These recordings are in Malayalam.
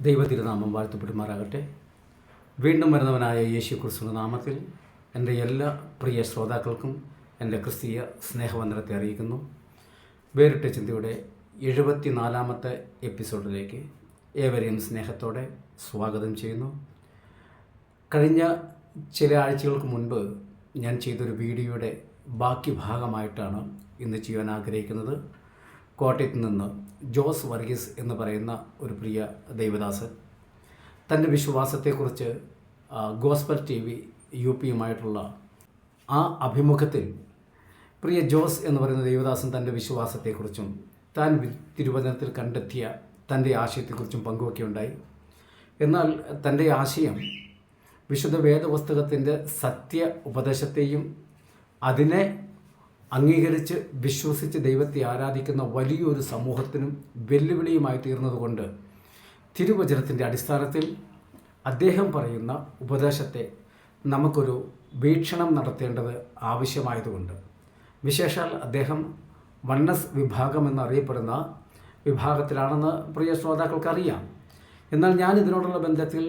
ദൈവതിരുനാമം വാഴ്ത്തപ്പെടുമാറാകട്ടെ. വീണ്ടും വരുന്നവനായ യേശുക്രിസ്തുവിന്റെ നാമത്തിൽ എൻ്റെ എല്ലാ പ്രിയ ശ്രോതാക്കൾക്കും എൻ്റെ ക്രിസ്തീയ സ്നേഹവന്ദനത്തെ അറിയിക്കുന്നു. വേറിട്ട ചിന്തയുടെ 74ാമത്തെ എപ്പിസോഡിലേക്ക് ഏവരെയും സ്നേഹത്തോടെ സ്വാഗതം ചെയ്യുന്നു. കഴിഞ്ഞ ചില ആഴ്ചകൾക്ക് മുൻപ് ഞാൻ ചെയ്തൊരു വീഡിയോയുടെ ബാക്കി ഭാഗമായിട്ടാണ് ഇന്ന് ചെയ്യാൻ ആഗ്രഹിക്കുന്നത്. കോട്ടയത്ത് നിന്ന് ജോസ് വർഗീസ് എന്ന് പറയുന്ന ഒരു പ്രിയ ദൈവദാസൻ തൻ്റെ വിശ്വാസത്തെക്കുറിച്ച് ഗോസ്പൽ TV UPയുമായിട്ടുള്ള ആ അഭിമുഖത്തിൽ പ്രിയ ജോസ് എന്ന് പറയുന്ന ദൈവദാസൻ തൻ്റെ വിശ്വാസത്തെക്കുറിച്ചും താൻ തിരുവചനത്തിൽ കണ്ടെത്തിയ തൻ്റെ ആശയത്തെക്കുറിച്ചും പങ്കുവയ്ക്കുകയുണ്ടായി. എന്നാൽ തൻ്റെ ആശയം വിശുദ്ധ വേദപുസ്തകത്തിൻ്റെ സത്യ ഉപദേശത്തെയും അതിനെ അംഗീകരിച്ച് വിശ്വസിച്ച് ദൈവത്തെ ആരാധിക്കുന്ന വലിയൊരു സമൂഹത്തിനും വെല്ലുവിളിയുമായി തീർന്നതുകൊണ്ട് തിരുവചനത്തിൻ്റെ അടിസ്ഥാനത്തിൽ അദ്ദേഹം പറയുന്ന ഉപദേശത്തെ നമുക്കൊരു വീക്ഷണം നടത്തേണ്ടത് ആവശ്യമായതുകൊണ്ട്, വിശേഷാൽ അദ്ദേഹം വണ്ണസ് വിഭാഗം എന്നറിയപ്പെടുന്ന വിഭാഗത്തിലാണെന്ന് പ്രിയ ശ്രോതാക്കൾക്കറിയാം. എന്നാൽ ഞാൻ ഇതിനോടുള്ള ബന്ധത്തിൽ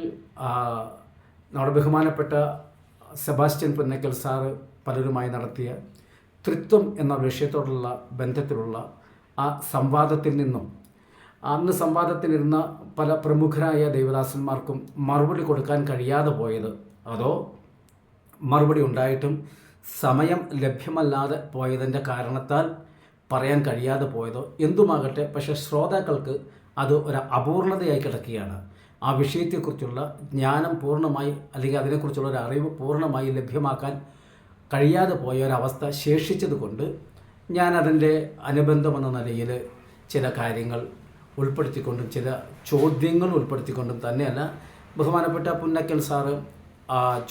നമ്മുടെ ബഹുമാനപ്പെട്ട സെബാസ്റ്റ്യൻ പുന്നക്കൽ സാറ് പലരുമായി നടത്തിയ ത്രിത്വം എന്ന വിഷയത്തോടുള്ള ബന്ധത്തിലുള്ള ആ സംവാദത്തിൽ നിന്നും അന്ന് സംവാദത്തിലിരുന്ന പല പ്രമുഖരായ ദൈവദാസന്മാർക്കും മറുപടി കൊടുക്കാൻ കഴിയാതെ പോയത്, അതോ മറുപടി ഉണ്ടായിട്ടും സമയം ലഭ്യമല്ലാതെ പോയതിൻ്റെ കാരണത്താൽ പറയാൻ കഴിയാതെ പോയതോ എന്തുമാകട്ടെ, പക്ഷേ ശ്രോതാക്കൾക്ക് അത് ഒരു അപൂർണതയായി കിടക്കുകയാണ്. ആ വിഷയത്തെക്കുറിച്ചുള്ള ജ്ഞാനം പൂർണ്ണമായി അല്ലെങ്കിൽ അതിനെക്കുറിച്ചുള്ള ഒരു അറിവ് പൂർണ്ണമായി ലഭ്യമാക്കാൻ കഴിയാതെ പോയ ഒരവസ്ഥ ശേഷിച്ചതുകൊണ്ട് ഞാൻ അതിൻ്റെ അനുബന്ധമെന്ന നിലയിൽ ചില കാര്യങ്ങൾ ഉൾപ്പെടുത്തിക്കൊണ്ടും ചില ചോദ്യങ്ങൾ ഉൾപ്പെടുത്തിക്കൊണ്ടും തന്നെയല്ല, ബഹുമാനപ്പെട്ട പുന്നക്കൽ സാറ്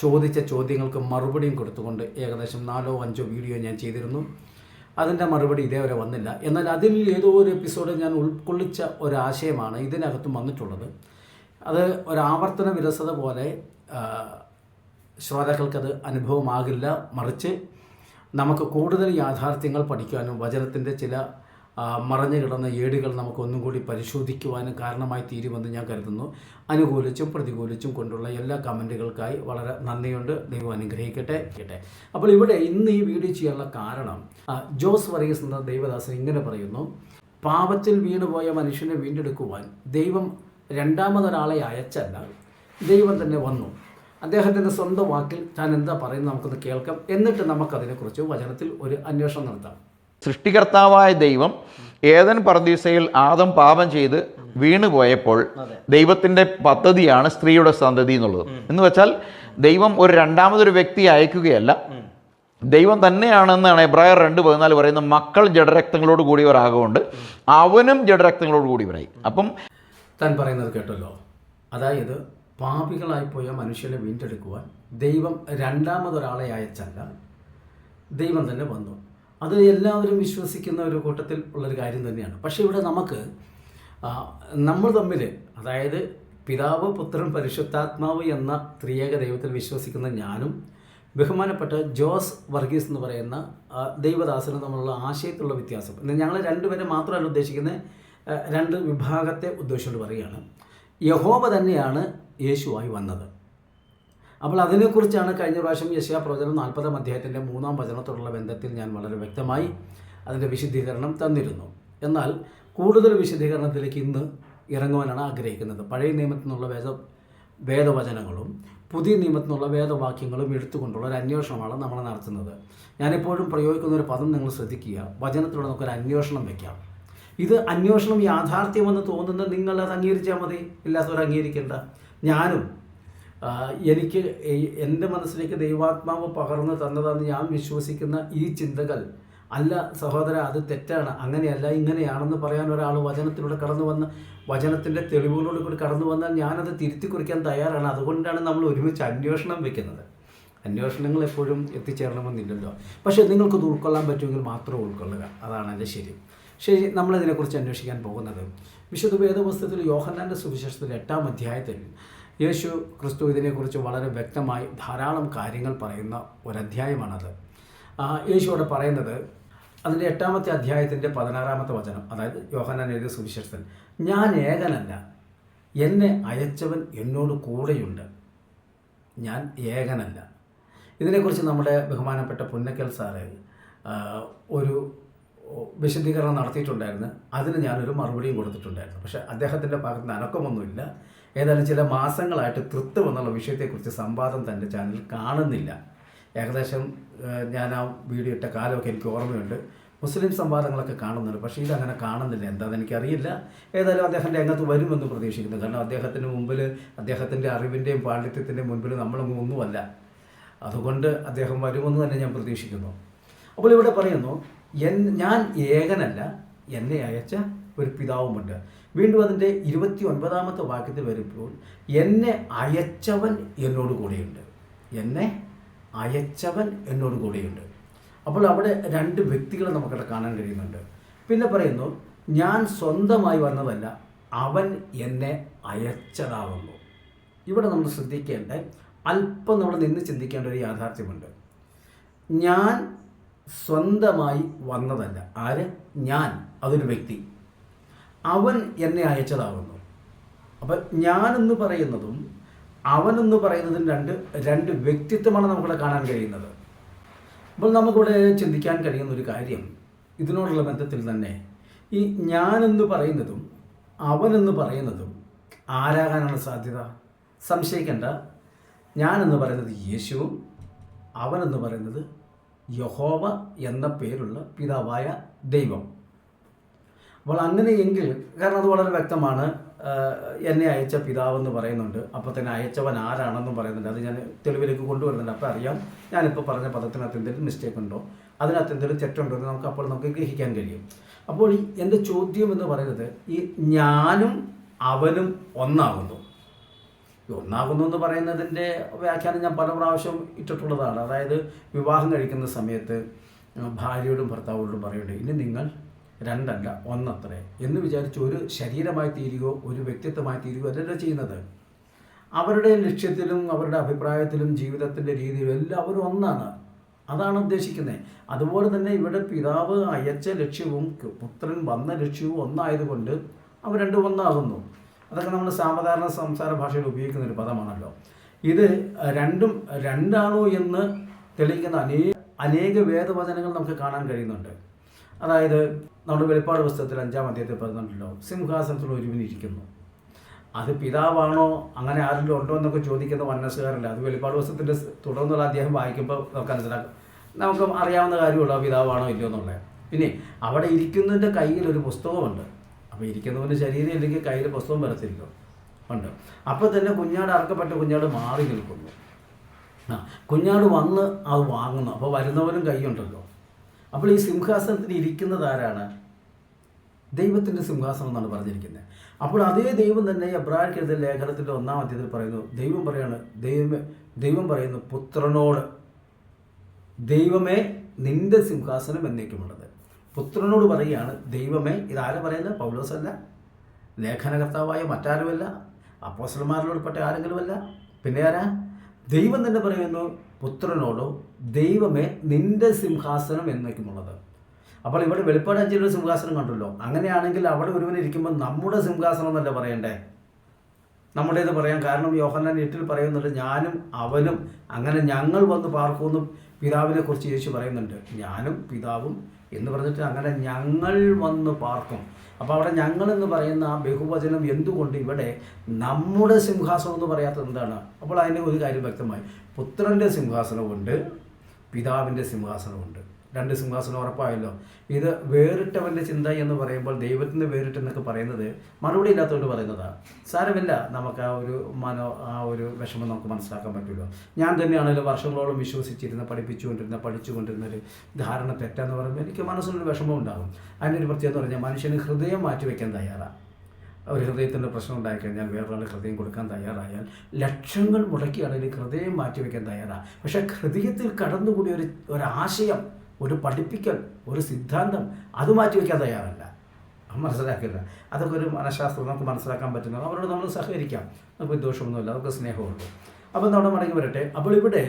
ചോദിച്ച ചോദ്യങ്ങൾക്ക് മറുപടിയും കൊടുത്തുകൊണ്ട് ഏകദേശം 4 or 5 വീഡിയോ ഞാൻ ചെയ്തിരുന്നു. അതിൻ്റെ മറുപടി ഇതേവരെ വന്നില്ല. എന്നാൽ അതിൽ ഏതോ ഒരു എപ്പിസോഡ് ഞാൻ ഉൾക്കൊള്ളിച്ച ഒരാശയമാണ് ഇതിനകത്തും വന്നിട്ടുള്ളത്. അത് ഒരാവർത്തന വിരസത പോലെ ശ്രോതാക്കൾക്കത് അനുഭവമാകില്ല. മറിച്ച് നമുക്ക് കൂടുതൽ യാഥാർത്ഥ്യങ്ങൾ പഠിക്കുവാനും വചനത്തിൻ്റെ ചില മറഞ്ഞു കിടന്ന ഏടുകൾ നമുക്ക് ഒന്നും കൂടി പരിശോധിക്കുവാനും കാരണമായി തീരുമെന്ന് ഞാൻ കരുതുന്നു. അനുകൂലിച്ചും പ്രതികൂലിച്ചും കൊണ്ടുള്ള എല്ലാ കമൻറ്റുകൾക്കായി വളരെ നന്ദിയുണ്ട്. ദൈവം അനുഗ്രഹിക്കട്ടെ. അപ്പോൾ ഇവിടെ ഇന്ന് ഈ വീഡിയോ ചെയ്യാനുള്ള കാരണം, ജോസ് വർഗീസ് എന്ന ദൈവദാസൻ ഇങ്ങനെ പറയുന്നു: പാപത്തിൽ വീണുപോയ മനുഷ്യനെ വീണ്ടെടുക്കുവാൻ ദൈവം രണ്ടാമതൊരാളെ അയച്ചല്ല, ദൈവം തന്നെ വന്നു. അദ്ദേഹത്തിൻ്റെ സ്വന്തം വാക്കിൽ താൻ എന്താ പറയുന്നത് നമുക്കൊന്ന് കേൾക്കാം. എന്നിട്ട് നമുക്കതിനെക്കുറിച്ച് വചനത്തിൽ ഒരു അന്വേഷണം നടത്താം. സൃഷ്ടികർത്താവായ ദൈവം ഏദൻ പർദീസയിൽ ആദം പാപം ചെയ്ത് വീണുപോയപ്പോൾ ദൈവത്തിൻ്റെ പദ്ധതിയാണ് സ്ത്രീയുടെ സന്തതി എന്നുള്ളത്. എന്ന് വെച്ചാൽ ദൈവം ഒരു രണ്ടാമതൊരു വ്യക്തിയെ അയക്കുകയല്ല, ദൈവം തന്നെയാണെന്നാണ് എബ്രായർ 2:14 പറയുന്ന മക്കൾ ജഡരക്തങ്ങളോട് കൂടിയവരാകൊണ്ട് അവനും ജഡരക്തങ്ങളോട് കൂടിയവരായി. അപ്പം താൻ പറയുന്നത് കേട്ടല്ലോ. അതായത് പാപികളായിപ്പോയ മനുഷ്യനെ വീണ്ടെടുക്കുവാൻ ദൈവം രണ്ടാമതൊരാളെ അയച്ചല്ല, ദൈവം തന്നെ വന്നു. അത് എല്ലാവരും വിശ്വസിക്കുന്ന ഒരു കൂട്ടത്തിൽ ഉള്ളൊരു കാര്യം തന്നെയാണ്. പക്ഷേ ഇവിടെ നമ്മൾ തമ്മിൽ, അതായത് പിതാവ്, പുത്രൻ, പരിശുദ്ധാത്മാവ് എന്ന ത്രിയേക ദൈവത്തിൽ വിശ്വസിക്കുന്ന ഞാനും ബഹുമാനപ്പെട്ട ജോസ് വർഗീസ് എന്ന് പറയുന്ന ദൈവദാസനും തമ്മിലുള്ള ആശയത്തിലുള്ള വ്യത്യാസം. എന്നാൽ ഞങ്ങൾ രണ്ടുപേരെ മാത്രമല്ല ഉദ്ദേശിക്കുന്നത്, 2 വിഭാഗത്തെ ഉദ്ദേശിച്ചുകൊണ്ട് പറയുകയാണ്. യഹോവ തന്നെയാണ് യേശുവായി വന്നത്. അപ്പോൾ അതിനെക്കുറിച്ചാണ് കഴിഞ്ഞ പ്രാവശ്യം യെശയ്യാ പ്രവചനം 40-ാം അധ്യായത്തിൻ്റെ 3-ാം വചനത്തോടുള്ള ബന്ധത്തിൽ ഞാൻ വളരെ വ്യക്തമായി അതിൻ്റെ വിശദീകരണം തന്നിരുന്നു. എന്നാൽ കൂടുതൽ വിശദീകരണത്തിലേക്ക് ഇന്ന് ഇറങ്ങുവാനാണ് ആഗ്രഹിക്കുന്നത്. പഴയ നിയമത്തിൽ നിന്നുള്ള വേദവചനങ്ങളും പുതിയ നിയമത്തിൽ നിന്നുള്ള വേദവാക്യങ്ങളും എടുത്തുകൊണ്ടുള്ള ഒരു അന്വേഷണമാണ് നമ്മൾ നടത്തുന്നത്. ഞാനെപ്പോഴും പ്രയോഗിക്കുന്ന ഒരു പദം നിങ്ങൾ ശ്രദ്ധിക്കുക: വചനത്തിലൂടെ നമുക്കൊരു അന്വേഷണം വയ്ക്കാം. ഇത് അന്വേഷണം യാഥാർത്ഥ്യമെന്ന് തോന്നുന്നത് നിങ്ങൾ അത് അംഗീകരിച്ചാൽ മതി, ഇല്ലാത്തവർ അംഗീകരിക്കേണ്ട. ഞാനും എനിക്ക് എൻ്റെ മനസ്സിലേക്ക് ദൈവാത്മാവ് പകർന്നു തന്നതെന്ന് ഞാൻ വിശ്വസിക്കുന്ന ഈ ചിന്തകൾ അല്ല സഹോദര, അത് തെറ്റാണ്, അങ്ങനെയല്ല ഇങ്ങനെയാണെന്ന് പറയാൻ ഒരാൾ വചനത്തിലൂടെ കടന്നു വന്ന് വചനത്തിൻ്റെ തെളിവുകളോട് കൂടി കടന്നു വന്നാൽ ഞാനത് തിരുത്തി കുറിക്കാൻ തയ്യാറാണ്. അതുകൊണ്ടാണ് നമ്മൾ ഒരുമിച്ച് അന്വേഷണം വയ്ക്കുന്നത്. അന്വേഷണങ്ങൾ എപ്പോഴും എത്തിച്ചേരണമെന്നില്ലല്ലോ. പക്ഷേ നിങ്ങൾക്കത് ഉൾക്കൊള്ളാൻ പറ്റുമെങ്കിൽ മാത്രം ഉൾക്കൊള്ളുക, അതാണ് എൻ്റെ ശരി. നമ്മളിതിനെക്കുറിച്ച് അന്വേഷിക്കാൻ പോകുന്നത് വിശുദ്ധ വേദപുസ്തകത്തിൽ യോഹന്നാൻ്റെ സുവിശേഷത്തിൽ 8-ാം അധ്യായത്തിൽ യേശു ക്രിസ്തു ഇതിനെക്കുറിച്ച് വളരെ വ്യക്തമായി ധാരാളം കാര്യങ്ങൾ പറയുന്ന ഒരധ്യായമാണത്. യേശു അവിടെ പറയുന്നത്, അതിൻ്റെ 8-ാമത്തെ അധ്യായത്തിൻ്റെ 16-ാമത്തെ വചനം, അതായത് യോഹന്നാൻ എഴുതിയ സുവിശേഷത്തിൽ, ഞാൻ ഏകനല്ല, എന്നെ അയച്ചവൻ എന്നോട് കൂടെയുണ്ട്, ഞാൻ ഏകനല്ല. ഇതിനെക്കുറിച്ച് നമ്മുടെ ബഹുമാനപ്പെട്ട പുന്നക്കൽ സാറ് ഒരു വിശദീകരണം നടത്തിയിട്ടുണ്ടായിരുന്നു. അതിന് ഞാനൊരു മറുപടിയും കൊടുത്തിട്ടുണ്ടായിരുന്നു. പക്ഷേ അദ്ദേഹത്തിൻ്റെ ഭാഗത്ത് നിന്ന് അനക്കമൊന്നുമില്ല. ഏതായാലും ചില മാസങ്ങളായിട്ട് തൃത്വം എന്നുള്ള വിഷയത്തെക്കുറിച്ച് സംവാദം തൻ്റെ ചാനലിൽ കാണുന്നില്ല. ഏകദേശം ഞാൻ ആ വീഡിയോ ഇട്ട കാലമൊക്കെ എനിക്ക് ഓർമ്മയുണ്ട്. മുസ്ലിം സംവാദങ്ങളൊക്കെ കാണുന്നുണ്ട്, പക്ഷേ ഇതങ്ങനെ കാണുന്നില്ല. എന്താണെന്ന് എനിക്കറിയില്ല. ഏതായാലും അദ്ദേഹം രംഗത്ത് വരുമെന്ന് പ്രതീക്ഷിക്കുന്നു. കാരണം അദ്ദേഹത്തിന് മുമ്പിൽ, അദ്ദേഹത്തിൻ്റെ അറിവിൻ്റെയും പാണ്ഡിത്യത്തിൻ്റെയും മുൻപിൽ നമ്മളൊന്നും ഒന്നുമല്ല. അതുകൊണ്ട് അദ്ദേഹം വരുമെന്ന് തന്നെ ഞാൻ പ്രതീക്ഷിക്കുന്നു. അപ്പോൾ ഇവിടെ പറയുന്നു, ഞാൻ ഏകനല്ല, എന്നെ അയച്ച ഒരു പിതാവുമുണ്ട്. വീണ്ടും അതിൻ്റെ 29-ാമത്തെ വാക്യത്തിൽ വരുമ്പോൾ എന്നെ അയച്ചവൻ എന്നോട് കൂടെയുണ്ട്, എന്നെ അയച്ചവൻ എന്നോട് കൂടെയുണ്ട്. അപ്പോൾ അവിടെ രണ്ട് വ്യക്തികളെ നമുക്കവിടെ കാണാൻ കഴിയുന്നുണ്ട്. പിന്നെ പറയുന്നു, ഞാൻ സ്വന്തമായി വന്നതല്ല, അവൻ എന്നെ അയച്ചതാകുന്നു. ഇവിടെ നമ്മൾ ശ്രദ്ധിക്കേണ്ട, അല്പം നമ്മൾ നിന്ന് ചിന്തിക്കേണ്ട ഒരു യാഥാർത്ഥ്യമുണ്ട്. ഞാൻ സ്വന്തമായി വന്നതല്ല. ആര്? ഞാൻ, അതൊരു വ്യക്തി. അവൻ എന്നെ അയച്ചതാകുന്നു. അപ്പം ഞാനെന്ന് പറയുന്നതും അവനെന്ന് പറയുന്നതും രണ്ട് വ്യക്തിത്വമാണ് നമുക്കിവിടെ കാണാൻ കഴിയുന്നത്. അപ്പോൾ നമുക്കിവിടെ ചിന്തിക്കാൻ കഴിയുന്ന ഒരു കാര്യം, ഇതിനോടുള്ള ബന്ധത്തിൽ തന്നെ ഈ ഞാനെന്ന് പറയുന്നതും അവനെന്ന് പറയുന്നതും ആരാകാനാണ് സാധ്യത? സംശയിക്കേണ്ട. ഞാനെന്ന് പറയുന്നത് യേശുവും അവനെന്ന് പറയുന്നത് യഹോവ എന്ന പേരുള്ള പിതാവായ ദൈവം. അപ്പോൾ അങ്ങനെയെങ്കിൽ, കാരണം അത് വളരെ വ്യക്തമാണ്, എന്നെ അയച്ച പിതാവെന്ന് പറയുന്നുണ്ട്, അപ്പോൾ തന്നെ അയച്ചവൻ ആരാണെന്നും പറയുന്നുണ്ട്. അത് ഞാൻ തെളിവിലേക്ക് കൊണ്ടുവരുന്നുണ്ട്. അപ്പോൾ അറിയാം ഞാനിപ്പോൾ പറഞ്ഞ പദത്തിനകത്ത് എന്തെങ്കിലും മിസ്റ്റേക്ക് ഉണ്ടോ, അതിനകത്ത് എന്തെങ്കിലും തെറ്റുണ്ടോ എന്ന് നമുക്ക് ഗ്രഹിക്കാൻ കഴിയും. അപ്പോൾ എൻ്റെ ചോദ്യം എന്ന് പറയുന്നത്, ഈ ഞാനും അവനും ഒന്നാകുന്നു. ഒന്നാകുന്നു എന്ന് പറയുന്നതിൻ്റെ വ്യാഖ്യാനം ഞാൻ പല പ്രാവശ്യം ഇട്ടിട്ടുള്ളതാണ്. അതായത് വിവാഹം കഴിക്കുന്ന സമയത്ത് ഭാര്യയോടും ഭർത്താവോടും പറയേണ്ടത്, ഇനി നിങ്ങൾ രണ്ടല്ല ഒന്നത്രേ എന്ന് വിചാരിച്ച് ഒരു ശരീരമായി തീരുകയോ ഒരു വ്യക്തിത്വമായി തീരുകയോ അല്ലല്ലോ ചെയ്യുന്നത്. അവരുടെ ലക്ഷ്യത്തിലും അവരുടെ അഭിപ്രായത്തിലും ജീവിതത്തിൻ്റെ രീതിയിലും എല്ലാവരും ഒന്നാണ്. അതാണ് ഉദ്ദേശിക്കുന്നത്. അതുപോലെ തന്നെ ഇവിടെ പിതാവ് അയച്ച ലക്ഷ്യവും പുത്രൻ വന്ന ലക്ഷ്യവും ഒന്നായതുകൊണ്ട് അവർ രണ്ടും ഒന്നാകുന്നു. അതൊക്കെ നമ്മൾ സാധാരണ സംസാര ഭാഷയിൽ ഉപയോഗിക്കുന്ന ഒരു പദമാണല്ലോ. ഇത് രണ്ടാണോ എന്ന് തെളിയിക്കുന്ന അനേക വേദവചനങ്ങൾ നമുക്ക് കാണാൻ കഴിയുന്നുണ്ട്. അതായത് നമ്മുടെ വെളിപ്പാട് പുസ്തകത്തിൽ 5-ാം അധ്യായത്തിൽ പറയുന്നുണ്ടല്ലോ, സിംഹാസനത്തിൽ ഒരുവനിരിക്കുന്നു. അത് പിതാവാണോ, അങ്ങനെ ആരെങ്കിലും ഉണ്ടോ എന്നൊക്കെ ചോദിക്കുന്ന വന്നസുകാരല്ല. അത് വെളിപ്പാട് പുസ്തകത്തിൻ്റെ തുടർന്നുള്ള അധ്യായം വായിക്കുമ്പോൾ നമുക്ക് അറിയാവുന്ന കാര്യമുള്ളൂ, പിതാവാണോ ഇല്ലയോ എന്നുള്ളത്. പിന്നെ അവിടെ ഇരിക്കുന്നതിൻ്റെ കയ്യിൽ ഒരു പുസ്തകമുണ്ട്. അപ്പോൾ ഇരിക്കുന്നവൻ്റെ ശരീരം ഇല്ലെങ്കിൽ കയ്യിൽ പുസ്തകം വരത്തില്ലോ, ഉണ്ട്. അപ്പോൾ തന്നെ കുഞ്ഞാട് അറക്കപ്പെട്ട കുഞ്ഞാട് മാറി നിൽക്കുന്നു. കുഞ്ഞാട് വന്ന് അത് വാങ്ങുന്നു. അപ്പോൾ വരുന്നവനും കൈയുണ്ടല്ലോ. അപ്പോൾ ഈ സിംഹാസനത്തിൽ ഇരിക്കുന്നത് ആരാണ്? ദൈവത്തിൻ്റെ സിംഹാസനം എന്നാണ് പറഞ്ഞിരിക്കുന്നത്. അപ്പോൾ അതേ ദൈവം തന്നെ എബ്രായർക്കെഴുതിയ ലേഖനത്തിൻ്റെ 1-ാം അധ്യായത്തിൽ പറയുന്നു, ദൈവം പറയുന്നു പുത്രനോട്, ദൈവമേ നിന്റെ സിംഹാസനം എന്നേക്കുമുള്ളത്. പുത്രനോട് പറയുകയാണ് ദൈവമേ. ഇതാരും പറയുന്നത്? പൗലോസല്ല, ലേഖനകർത്താവായ മറ്റാരുമല്ല, അപ്പോസ്തലന്മാരിൽപ്പെട്ട ആരെങ്കിലുമല്ല, പിന്നെ ആരാ? ദൈവം തന്നെ പറയുന്നു പുത്രനോടോ, ദൈവമേ നിന്റെ സിംഹാസനം എന്നേക്കുമുള്ളത്. അപ്പോൾ ഇവിടെ വെളിപ്പാട് 5-ന്റെ സിംഹാസനം കണ്ടല്ലോ. അങ്ങനെയാണെങ്കിൽ അവിടെ ഒരുവനിരിക്കുമ്പോൾ നമ്മുടെ സിംഹാസനം എന്നല്ല പറയണ്ടേ, നമ്മുടേത് പറയാം. കാരണം യോഹന്നാൻ 8-ൽ പറയുന്നുണ്ട്, ഞാനും അവനും അങ്ങനെ ഞങ്ങൾ വന്ന് പാർക്കുമെന്നും പിതാവിനെ കുറിച്ച് യേശു പറയുന്നുണ്ട്. ഞാനും പിതാവും എന്ന് പറഞ്ഞിട്ട് അങ്ങനെ ഞങ്ങൾ വന്ന് പാർക്കും. അപ്പോൾ അവിടെ ഞങ്ങൾ എന്ന് പറയുന്ന ആ ബഹുവചനം എന്തുകൊണ്ട് ഇവിടെ നമ്മുടെ സിംഹാസനം എന്ന് പറയാത്തത് എന്താണ്? അപ്പോൾ അതിൻ്റെ ഒരു കാര്യം വ്യക്തമായി. പുത്രൻ്റെ സിംഹാസനമുണ്ട്, പിതാവിൻ്റെ സിംഹാസനമുണ്ട്. രണ്ട് സിംഹാസനം ഉറപ്പായല്ലോ. ഇത് വേറിട്ടവൻ്റെ ചിന്ത എന്ന് പറയുമ്പോൾ ദൈവത്തിന് വേറിട്ടെന്നൊക്കെ പറയുന്നത് മറുപടി ഇല്ലാത്തതുകൊണ്ട് പറയുന്നതാണ്. സാരമില്ല, നമുക്ക് ആ ഒരു വിഷമം നമുക്ക് മനസ്സിലാക്കാൻ പറ്റുമല്ലോ. ഞാൻ തന്നെയാണല്ലോ വർഷങ്ങളോളം പഠിച്ചുകൊണ്ടിരുന്നൊരു ധാരണ തെറ്റാന്ന് പറയുമ്പോൾ എനിക്ക് മനസ്സിലൊരു വിഷമം ഉണ്ടാകും. അതിൻ്റെ ഒരു പ്രത്യേകത എന്ന് പറഞ്ഞാൽ മനുഷ്യന് ഹൃദയം മാറ്റിവെക്കാൻ തയ്യാറാണ്. ഒരു ഹൃദയത്തിൻ്റെ പ്രശ്നം ഉണ്ടായിക്കഴിഞ്ഞാൽ വേറൊരാളുടെ ഹൃദയം കൊടുക്കാൻ തയ്യാറായാൽ ലക്ഷങ്ങൾ മുടക്കിയാണെങ്കിൽ ഹൃദയം മാറ്റിവെക്കാൻ തയ്യാറാണ്. പക്ഷേ ഹൃദയത്തിൽ കടന്നുകൂടി ഒരാശയം, ഒരു പഠിപ്പിക്കൽ, ഒരു സിദ്ധാന്തം അത് മാറ്റിവെക്കാൻ തയ്യാറല്ല, മനസ്സിലാക്കില്ല. അതൊക്കെ ഒരു മനഃശാസ്ത്രം നമുക്ക് മനസ്സിലാക്കാൻ പറ്റുന്നത്. അവരോട് നമ്മൾ സഹകരിക്കാം, നമുക്ക് ദോഷമൊന്നുമില്ല, അതൊക്കെ സ്നേഹമുള്ളൂ. അപ്പോൾ നമ്മുടെ മടങ്ങി വരട്ടെ. അപ്പോൾ ഇവിടെ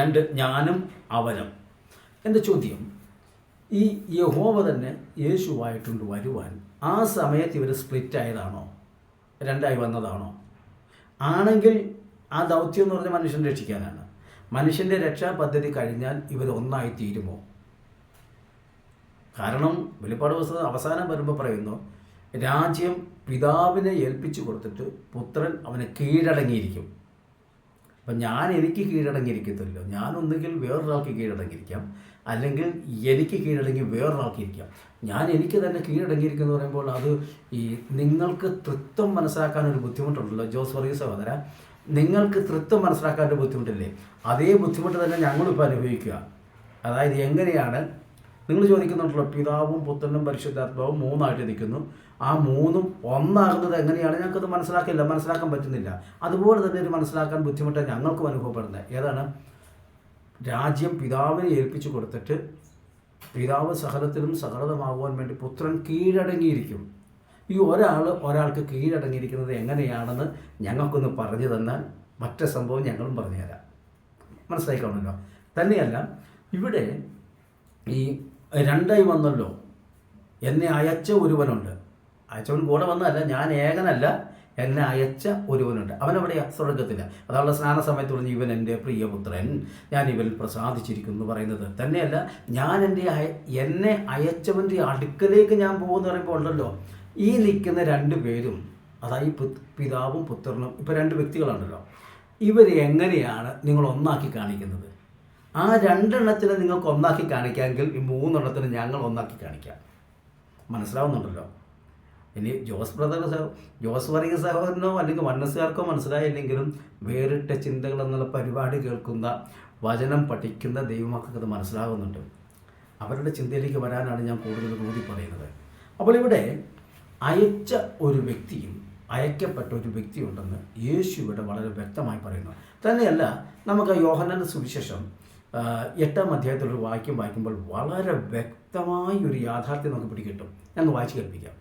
രണ്ട് ഞാനും അവനും. എൻ്റെ ചോദ്യം, ഈ യഹോവ തന്നെ യേശുവായിട്ടുണ്ട് വരുവാൻ, ആ സമയത്ത് ഇവർ സ്പ്ലിറ്റ് ആയതാണോ? രണ്ടായി വന്നതാണോ? ആണെങ്കിൽ ആ ദൗത്യം എന്ന് പറഞ്ഞാൽ മനുഷ്യനെ രക്ഷിക്കാനാണ്. മനുഷ്യൻ്റെ രക്ഷാ പദ്ധതി കഴിഞ്ഞാൽ ഇവർ ഒന്നായി തീരുമോ? കാരണം വെളിപ്പാട് പുസ്തകം അവസാനം വരുമ്പോൾ പറയുന്നു, രാജ്യം പിതാവിനെ ഏൽപ്പിച്ചു കൊടുത്തിട്ട് പുത്രൻ അവനെ കീഴടങ്ങിയിരിക്കും. അപ്പം ഞാൻ എനിക്ക് കീഴടങ്ങിയിരിക്കത്തില്ലോ, ഞാൻ ഒന്നുകിൽ വേറൊരാൾക്ക് കീഴടങ്ങിയിരിക്കാം, അല്ലെങ്കിൽ എനിക്ക് കീഴടങ്ങി വേറൊരാൾക്ക് ഇരിക്കാം. ഞാൻ എനിക്ക് തന്നെ കീഴടങ്ങിയിരിക്കുന്നു പറയുമ്പോൾ അത് ഈ നിങ്ങൾക്ക് തൃത്വം മനസ്സിലാക്കാനൊരു ബുദ്ധിമുട്ടുണ്ടല്ലോ ജോസ് വർഗീസ് സഹോദര, നിങ്ങൾക്ക് തൃത്വം മനസ്സിലാക്കാനൊരു ബുദ്ധിമുട്ടില്ലേ? അതേ ബുദ്ധിമുട്ട് തന്നെ ഞങ്ങളിപ്പോൾ അനുഭവിക്കുക. അതായത് എങ്ങനെയാണ് നിങ്ങൾ ചോദിക്കുന്നുണ്ടല്ലോ, പിതാവും പുത്രനും പരിശുദ്ധാത്മാവും മൂന്നായിട്ട് നിൽക്കുന്നു, ആ മൂന്നും ഒന്നാകുന്നത് എങ്ങനെയാണ്? ഞങ്ങൾക്കത് മനസ്സിലാക്കാൻ പറ്റുന്നില്ല. അതുപോലെ തന്നെ ഒരു മനസ്സിലാക്കാൻ ബുദ്ധിമുട്ടാണ് ഞങ്ങൾക്കും അനുഭവപ്പെടുന്നത്. ഏതാണ്? രാജ്യം പിതാവിനെ ഏൽപ്പിച്ചു കൊടുത്തിട്ട് പിതാവ് സകലത്തിലും സകലതമാകുവാൻ വേണ്ടി പുത്രൻ കീഴടങ്ങിയിരിക്കും. ഈ ഒരാൾക്ക് കീഴടങ്ങിയിരിക്കുന്നത് എങ്ങനെയാണെന്ന് ഞങ്ങൾക്കൊന്ന് പറഞ്ഞു തന്നാൽ മറ്റു സംഭവം ഞങ്ങളും പറഞ്ഞു തരാം. മനസ്സിലായിക്കാണല്ലോ. തന്നെയല്ല, ഇവിടെ ഈ രണ്ടായി വന്നല്ലോ, എന്നെ അയച്ച ഒരുവനുണ്ട്. അയച്ചവൻ കൂടെ വന്നതല്ല, ഞാൻ ഏകനല്ല, എന്നെ അയച്ച ഒരുവനുണ്ട്. അവനെവിടെയാ? സ്വർഗത്തില്ല. അതാണല്ലോ സ്നാന സമയത്ത് പറഞ്ഞ് ഇവൻ എൻ്റെ പ്രിയപുത്രൻ, ഞാൻ ഇവൻ പ്രസാദിച്ചിരിക്കുന്നു എന്ന് പറയുന്നത്. തന്നെയല്ല, ഞാൻ എന്നെ അയച്ചവൻ്റെ അടുക്കലേക്ക് ഞാൻ പോകുമെന്ന് പറയുമ്പോൾ ഉണ്ടല്ലോ, ഈ നിൽക്കുന്ന രണ്ട് പേരും, അതായത് പിതാവും പുത്രനും, ഇപ്പോൾ രണ്ട് വ്യക്തികളാണല്ലോ, ഇവർ എങ്ങനെയാണ് നിങ്ങൾ ഒന്നാക്കി കാണിക്കുന്നത്? ആ രണ്ടെണ്ണത്തിനെ നിങ്ങൾക്ക് ഒന്നാക്കി കാണിക്കാമെങ്കിൽ ഈ മൂന്നെണ്ണത്തിന് ഞങ്ങൾ ഒന്നാക്കി കാണിക്കാം. മനസ്സിലാവുന്നുണ്ടല്ലോ? ഇനി ജോസ് വർഗീസ് സഹോദരനോ അല്ലെങ്കിൽ വണ്ണസുകാർക്കോ മനസ്സിലായില്ലെങ്കിലും വേറിട്ട ചിന്തകൾ എന്നുള്ള പരിപാടി കേൾക്കുന്ന, വചനം പഠിക്കുന്ന ദൈവമക്കൾക്ക് അത് മനസ്സിലാകുന്നുണ്ട്. അവരുടെ ചിന്തയിലേക്ക് വരാനാണ് ഞാൻ കൂടുതൽ ഊതി പറയുന്നത്. അപ്പോൾ ഇവിടെ അയച്ച ഒരു വ്യക്തിയും അയക്കപ്പെട്ട ഒരു വ്യക്തിയുണ്ടെന്ന് യേശു ഇവിടെ വളരെ വ്യക്തമായി പറയുന്നു. തന്നെയല്ല, നമുക്ക് യോഹന്നാന്റെ സുവിശേഷം 8-ാം അധ്യായത്തിലൊരു വാക്യം വായിക്കുമ്പോൾ വളരെ വ്യക്തമായി ഒരു യാഥാർത്ഥ്യം നമുക്ക് പിടികിട്ടും. ഞാൻ വായിച്ച് കേൾപ്പിക്കാം.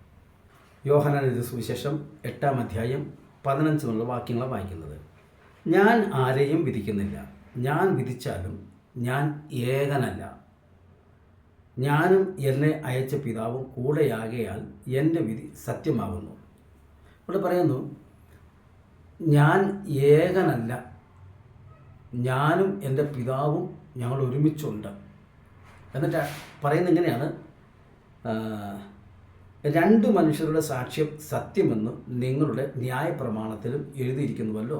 യോഹന്നാന്റെ സുവിശേഷം 8-ാം അധ്യായം 15 വാക്യങ്ങളാണ് വായിക്കുന്നത്. ഞാൻ ആരെയും വിധിക്കുന്നില്ല, ഞാൻ വിധിച്ചാലും ഞാൻ ഏകനല്ല, ഞാനും എന്നെ അയച്ച പിതാവും കൂടെയാകയാൽ എൻ്റെ വിധി സത്യമാകുന്നു. ഇവിടെ പറയുന്നു, ഞാൻ ഏകനല്ല, ഞാനും എൻ്റെ പിതാവും ഞങ്ങൾ ഒരുമിച്ചുണ്ട്. എന്നിട്ട് പറയുന്നത് എങ്ങനെയാണ്? രണ്ട് മനുഷ്യരുടെ സാക്ഷ്യം സത്യമെന്ന് നിങ്ങളുടെ ന്യായപ്രമാണത്തിലും എഴുതിയിരിക്കുന്നുവല്ലോ.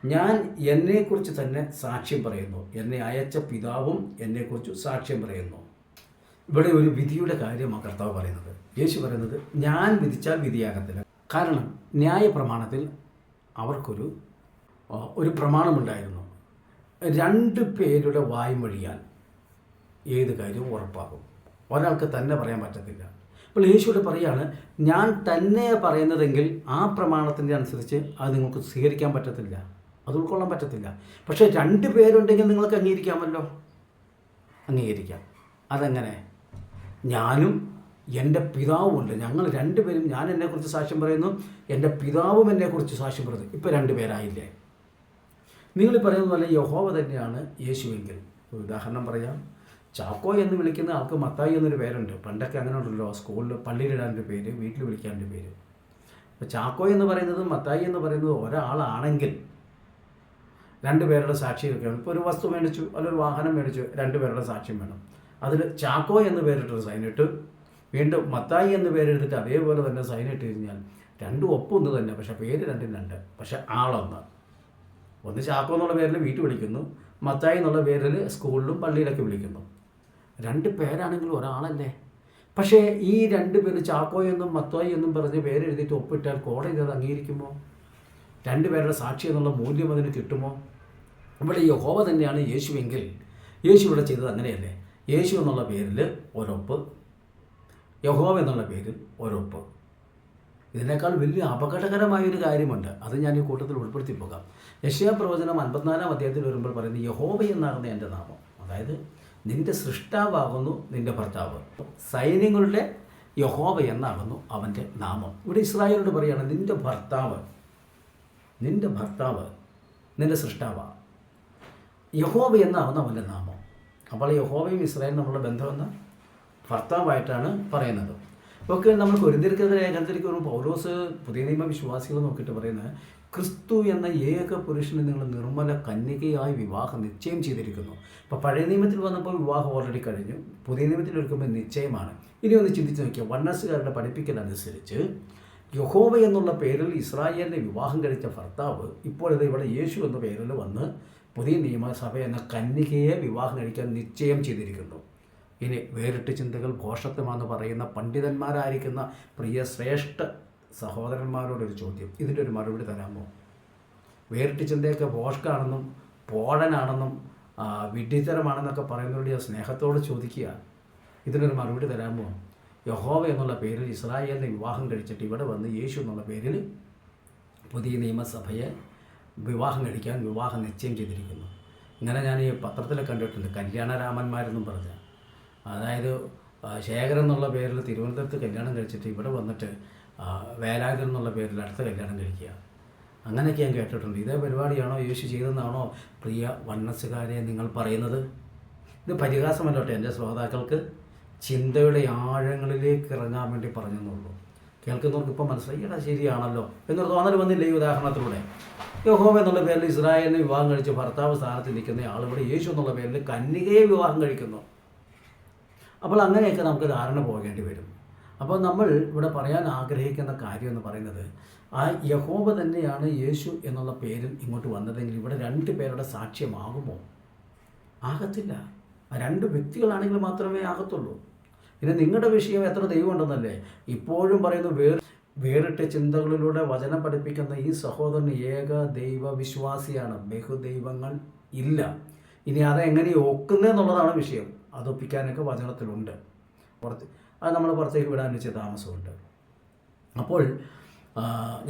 ഞാൻ എന്നെക്കുറിച്ച് തന്നെ സാക്ഷ്യം പറയുന്നു, എന്നെ അയച്ച പിതാവും എന്നെക്കുറിച്ച് സാക്ഷ്യം പറയുന്നു. ഇവിടെ ഒരു വിധിയുടെ കാര്യമാണ് കർത്താവ് പറയുന്നത്. യേശു പറയുന്നത്, ഞാൻ വിധിച്ചാൽ വിധിയാകത്തില്ല. കാരണം ന്യായപ്രമാണത്തിൽ അവർക്കൊരു പ്രമാണമുണ്ടായിരുന്നു. രണ്ട് പേരുടെ വായും വഴിയാൽ ഏത് കാര്യവും ഉറപ്പാകും. ഒരാൾക്ക് തന്നെ പറയാൻ പറ്റത്തില്ല. അപ്പോൾ യേശുവിടെ പറയുകയാണ്, ഞാൻ തന്നെ പറയുന്നതെങ്കിൽ ആ പ്രമാണത്തിൻ്റെ അനുസരിച്ച് അത് നിങ്ങൾക്ക് സ്വീകരിക്കാൻ പറ്റത്തില്ല, അത് ഉൾക്കൊള്ളാൻ പറ്റത്തില്ല. പക്ഷേ രണ്ട് പേരുണ്ടെങ്കിൽ നിങ്ങൾക്ക് അംഗീകരിക്കാമല്ലോ. അംഗീകരിക്കാം. അതെങ്ങനെ? ഞാനും എൻ്റെ പിതാവുമുണ്ട്, ഞങ്ങൾ രണ്ടുപേരും, ഞാൻ എന്നെക്കുറിച്ച് സാക്ഷ്യം പറയുന്നു, എൻ്റെ പിതാവും എന്നെക്കുറിച്ച് സാക്ഷ്യം പറയുന്നു. ഇപ്പോൾ രണ്ട് പേരായില്ലേ? നിങ്ങൾ പറയുന്നത് പോലെ യഹോവ തന്നെയാണ് യേശുവെങ്കിൽ. ഒരു ഉദാഹരണം പറയാം. ചാക്കോ എന്ന് വിളിക്കുന്ന ആൾക്ക് മത്തായി എന്നൊരു പേരുണ്ട്. പണ്ടൊക്കെ അങ്ങനെ ഉണ്ടല്ലോ, സ്കൂളിൽ പള്ളിയിലിടാൻ്റെ പേര്, വീട്ടിൽ വിളിക്കാൻ്റെ പേര്. അപ്പോൾ ചാക്കോ എന്ന് പറയുന്നത് മത്തായി എന്ന് പറയുന്നത് ഒരാളാണെങ്കിൽ രണ്ട് പേരുടെ സാക്ഷിയൊക്കെയാണ്. ഇപ്പോൾ ഒരു വസ്തു മേടിച്ചു, അല്ലെങ്കിൽ വാഹനം മേടിച്ചു, രണ്ട് പേരുടെ സാക്ഷ്യം വേണം. അതിൽ ചാക്കോ എന്ന് പേരിട്ടൊരു സൈനിട്ട് വീണ്ടും മത്തായി എന്ന് പേരെടുത്തിട്ട് അതേപോലെ തന്നെ സൈനിട്ട് കഴിഞ്ഞാൽ രണ്ടും ഒപ്പൊന്ന് തന്നെ, പക്ഷേ പേര് രണ്ടും രണ്ട്, പക്ഷേ ആളൊന്ന്. ഒന്ന് ചാക്കോ എന്നുള്ള പേരിൽ വീട്ടിൽ വിളിക്കുന്നു, മത്തായി എന്നുള്ള പേരിൽ സ്കൂളിലും പള്ളിയിലൊക്കെ വിളിക്കുന്നു. രണ്ട് പേരാണെങ്കിലും ഒരാളല്ലേ? പക്ഷേ ഈ രണ്ട് പേര് ചാക്കോ എന്നും മത്തായി എന്നും പറഞ്ഞ് പേരെഴുതിയിട്ട് ഒപ്പിട്ടാൽ കോടതി അത് അംഗീകരിക്കുമോ? രണ്ട് പേരുടെ സാക്ഷി എന്നുള്ള മൂല്യം അതിന് കിട്ടുമോ? ഇവിടെ യഹോവ തന്നെയാണ് യേശുവെങ്കിൽ യേശു ഇവിടെ ചെയ്തത് അങ്ങനെയല്ലേ? യേശു എന്നുള്ള പേരിൽ ഒരൊപ്പ്, യഹോവ എന്നുള്ള പേരിൽ ഒരൊപ്പ്. ഇതിനേക്കാൾ വലിയ അപകടകരമായൊരു കാര്യമുണ്ട്. അത് ഞാൻ ഈ കൂട്ടത്തിൽ ഉൾപ്പെടുത്തി പോകാം. യെശയ്യാ പ്രവചനം 54-ാം അധ്യായത്തിൽ വരുമ്പോൾ പറയുന്നത്, യഹോവ എന്നാകുന്ന എൻ്റെ നാമം, അതായത് നിൻ്റെ സൃഷ്ടാവാകുന്നു നിൻ്റെ ഭർത്താവ്, സൈന്യങ്ങളുടെ യഹോവ എന്നാകുന്നു അവൻ്റെ നാമം. ഇവിടെ ഇസ്രായേലിനോട് പറയുകയാണ്, നിൻ്റെ ഭർത്താവ് നിൻ്റെ സൃഷ്ടാവാണ്, യഹോവ എന്നാകുന്നു അവൻ്റെ നാമം. അപ്പോൾ യഹോവയും ഇസ്രായേലും നമ്മളുടെ ബന്ധമെന്ന് ഭർത്താവായിട്ടാണ് പറയുന്നത്. ഒക്കെ നമ്മൾ കൊരിന്ത്യർക്കെതിരെ ലേഖനത്തിലേക്ക് പൗലോസ് പുതിയ നിയമ വിശ്വാസികൾ നോക്കിയിട്ട് പറയുന്നത്, ക്രിസ്തു എന്ന ഏക പുരുഷനെ നിങ്ങൾ നിർമ്മല കന്യകയായി വിവാഹം നിശ്ചയം ചെയ്തിരിക്കുന്നു. അപ്പോൾ പഴയ നിയമത്തിൽ വന്നപ്പോൾ വിവാഹം ഓൾറെഡി കഴിഞ്ഞു, പുതിയ നിയമത്തിൽ എടുക്കുമ്പോൾ നിശ്ചയമാണ്. ഇനി ഒന്ന് ചിന്തിച്ച് നോക്കിയാൽ, വണ്ണസുകാരുടെ പഠിപ്പിക്കലനുസരിച്ച് യഹോവ എന്നുള്ള പേരിൽ ഇസ്രായേലിനെ വിവാഹം കഴിച്ച ഭർത്താവ് ഇപ്പോഴത് ഇവിടെ യേശു എന്ന പേരിൽ വന്ന് പുതിയ നിയമസഭ എന്ന കന്യകയെ വിവാഹം കഴിക്കാൻ നിശ്ചയം ചെയ്തിരിക്കുന്നു. ഇനി വേറിട്ട് ചിന്തകൾ ഭോഷത്വമാണെന്ന് പറയുന്ന പണ്ഡിതന്മാരായിരിക്കുന്ന പ്രിയ ശ്രേഷ്ഠ സഹോദരന്മാരോടൊരു ചോദ്യം, ഇതിൻ്റെ ഒരു മറുപടി തരാമോ? വേറിട്ട് ചിന്തയൊക്കെ ഭോഷ്കാണെന്നും പോഴനാണെന്നും വിഡ്ഢിത്തരമാണെന്നൊക്കെ പറയുന്നവരോട് ഞാൻ സ്നേഹത്തോട് ചോദിക്കുക, ഇതിനൊരു മറുപടി തരാമോ? യഹോവ എന്നുള്ള പേരിൽ ഇസ്രായേലിനെ വിവാഹം കഴിച്ചിട്ട് ഇവിടെ വന്ന് യേശു എന്നുള്ള പേരിൽ പുതിയ നിയമസഭയെ വിവാഹം കഴിക്കാൻ വിവാഹം നിശ്ചയം ചെയ്തിരിക്കുന്നു. ഇങ്ങനെ ഞാൻ ഈ പത്രത്തിലൊക്കെ കണ്ടിട്ടുണ്ട്, കല്യാണരാമന്മാരെന്നും പറഞ്ഞ, അതായത് ശേഖരൻ എന്നുള്ള പേരിൽ തിരുവനന്തപുരത്ത് കല്യാണം കഴിച്ചിട്ട് ഇവിടെ വന്നിട്ട് വേലായുധൻ എന്നുള്ള പേരിൽ അടുത്ത കല്യാണം കഴിക്കുക. അങ്ങനെയൊക്കെ ഞാൻ കേട്ടിട്ടുണ്ട്. ഇതേ പരിപാടിയാണോ യേശു ചെയ്തെന്നാണോ പ്രിയ വണ്ണസുകാരെ നിങ്ങൾ പറയുന്നത്? ഇത് പരിഹാസമല്ലോട്ടെ, എൻ്റെ ശ്രോതാക്കൾക്ക് ചിന്തയുടെ ആഴങ്ങളിലേക്ക് ഇറങ്ങാൻ വേണ്ടി പറഞ്ഞെന്നുള്ളൂ. കേൾക്കുന്നവർക്ക് ഇപ്പോൾ മനസ്സിലായി, എടാ ശരിയാണല്ലോ എന്നൊരു തോന്നൽ വന്നില്ലേ ഈ ഉദാഹരണത്തിലൂടെ? യഹോവ എന്നുള്ള പേരിൽ ഇസ്രായേലിനെ വിവാഹം കഴിച്ച് ഭർത്താവ് സ്ഥാനത്ത് നിൽക്കുന്ന ആളിവിടെ യേശു എന്നുള്ള പേരിൽ കന്യകയെ വിവാഹം കഴിക്കുന്നു. അപ്പോൾ അങ്ങനെയൊക്കെ നമുക്ക് ധാരണ പോകേണ്ടി വരും. അപ്പോൾ നമ്മൾ ഇവിടെ പറയാൻ ആഗ്രഹിക്കുന്ന കാര്യം എന്ന് പറയുന്നത്, ആ യഹോവ തന്നെയാണ് യേശു എന്നുള്ള പേരിൽ ഇങ്ങോട്ട് വന്നതെങ്കിൽ ഇവിടെ രണ്ട് പേരുടെ സാക്ഷ്യമാകുമോ? ആകത്തില്ല. ആ രണ്ട് വ്യക്തികളാണെങ്കിൽ മാത്രമേ ആകത്തുള്ളൂ. പിന്നെ നിങ്ങളുടെ വിഷയം എത്ര ദൈവം ഉണ്ടെന്നല്ലേ ഇപ്പോഴും പറയുന്നു. വേറിട്ട ചിന്തകളിലൂടെ വചനം പഠിപ്പിക്കുന്ന ഈ സഹോദരൻ ഏക ദൈവ വിശ്വാസിയാണ്, ബഹുദൈവങ്ങൾ ഇല്ല. ഇനി അതെങ്ങനെ ഒക്കുന്നതെന്നുള്ളതാണ് വിഷയം. അതൊപ്പിക്കാനൊക്കെ വചനത്തിലുണ്ട്. അത് നമ്മൾ പുറത്തേക്ക് വിടാൻ വെച്ച താമസമുണ്ട്. അപ്പോൾ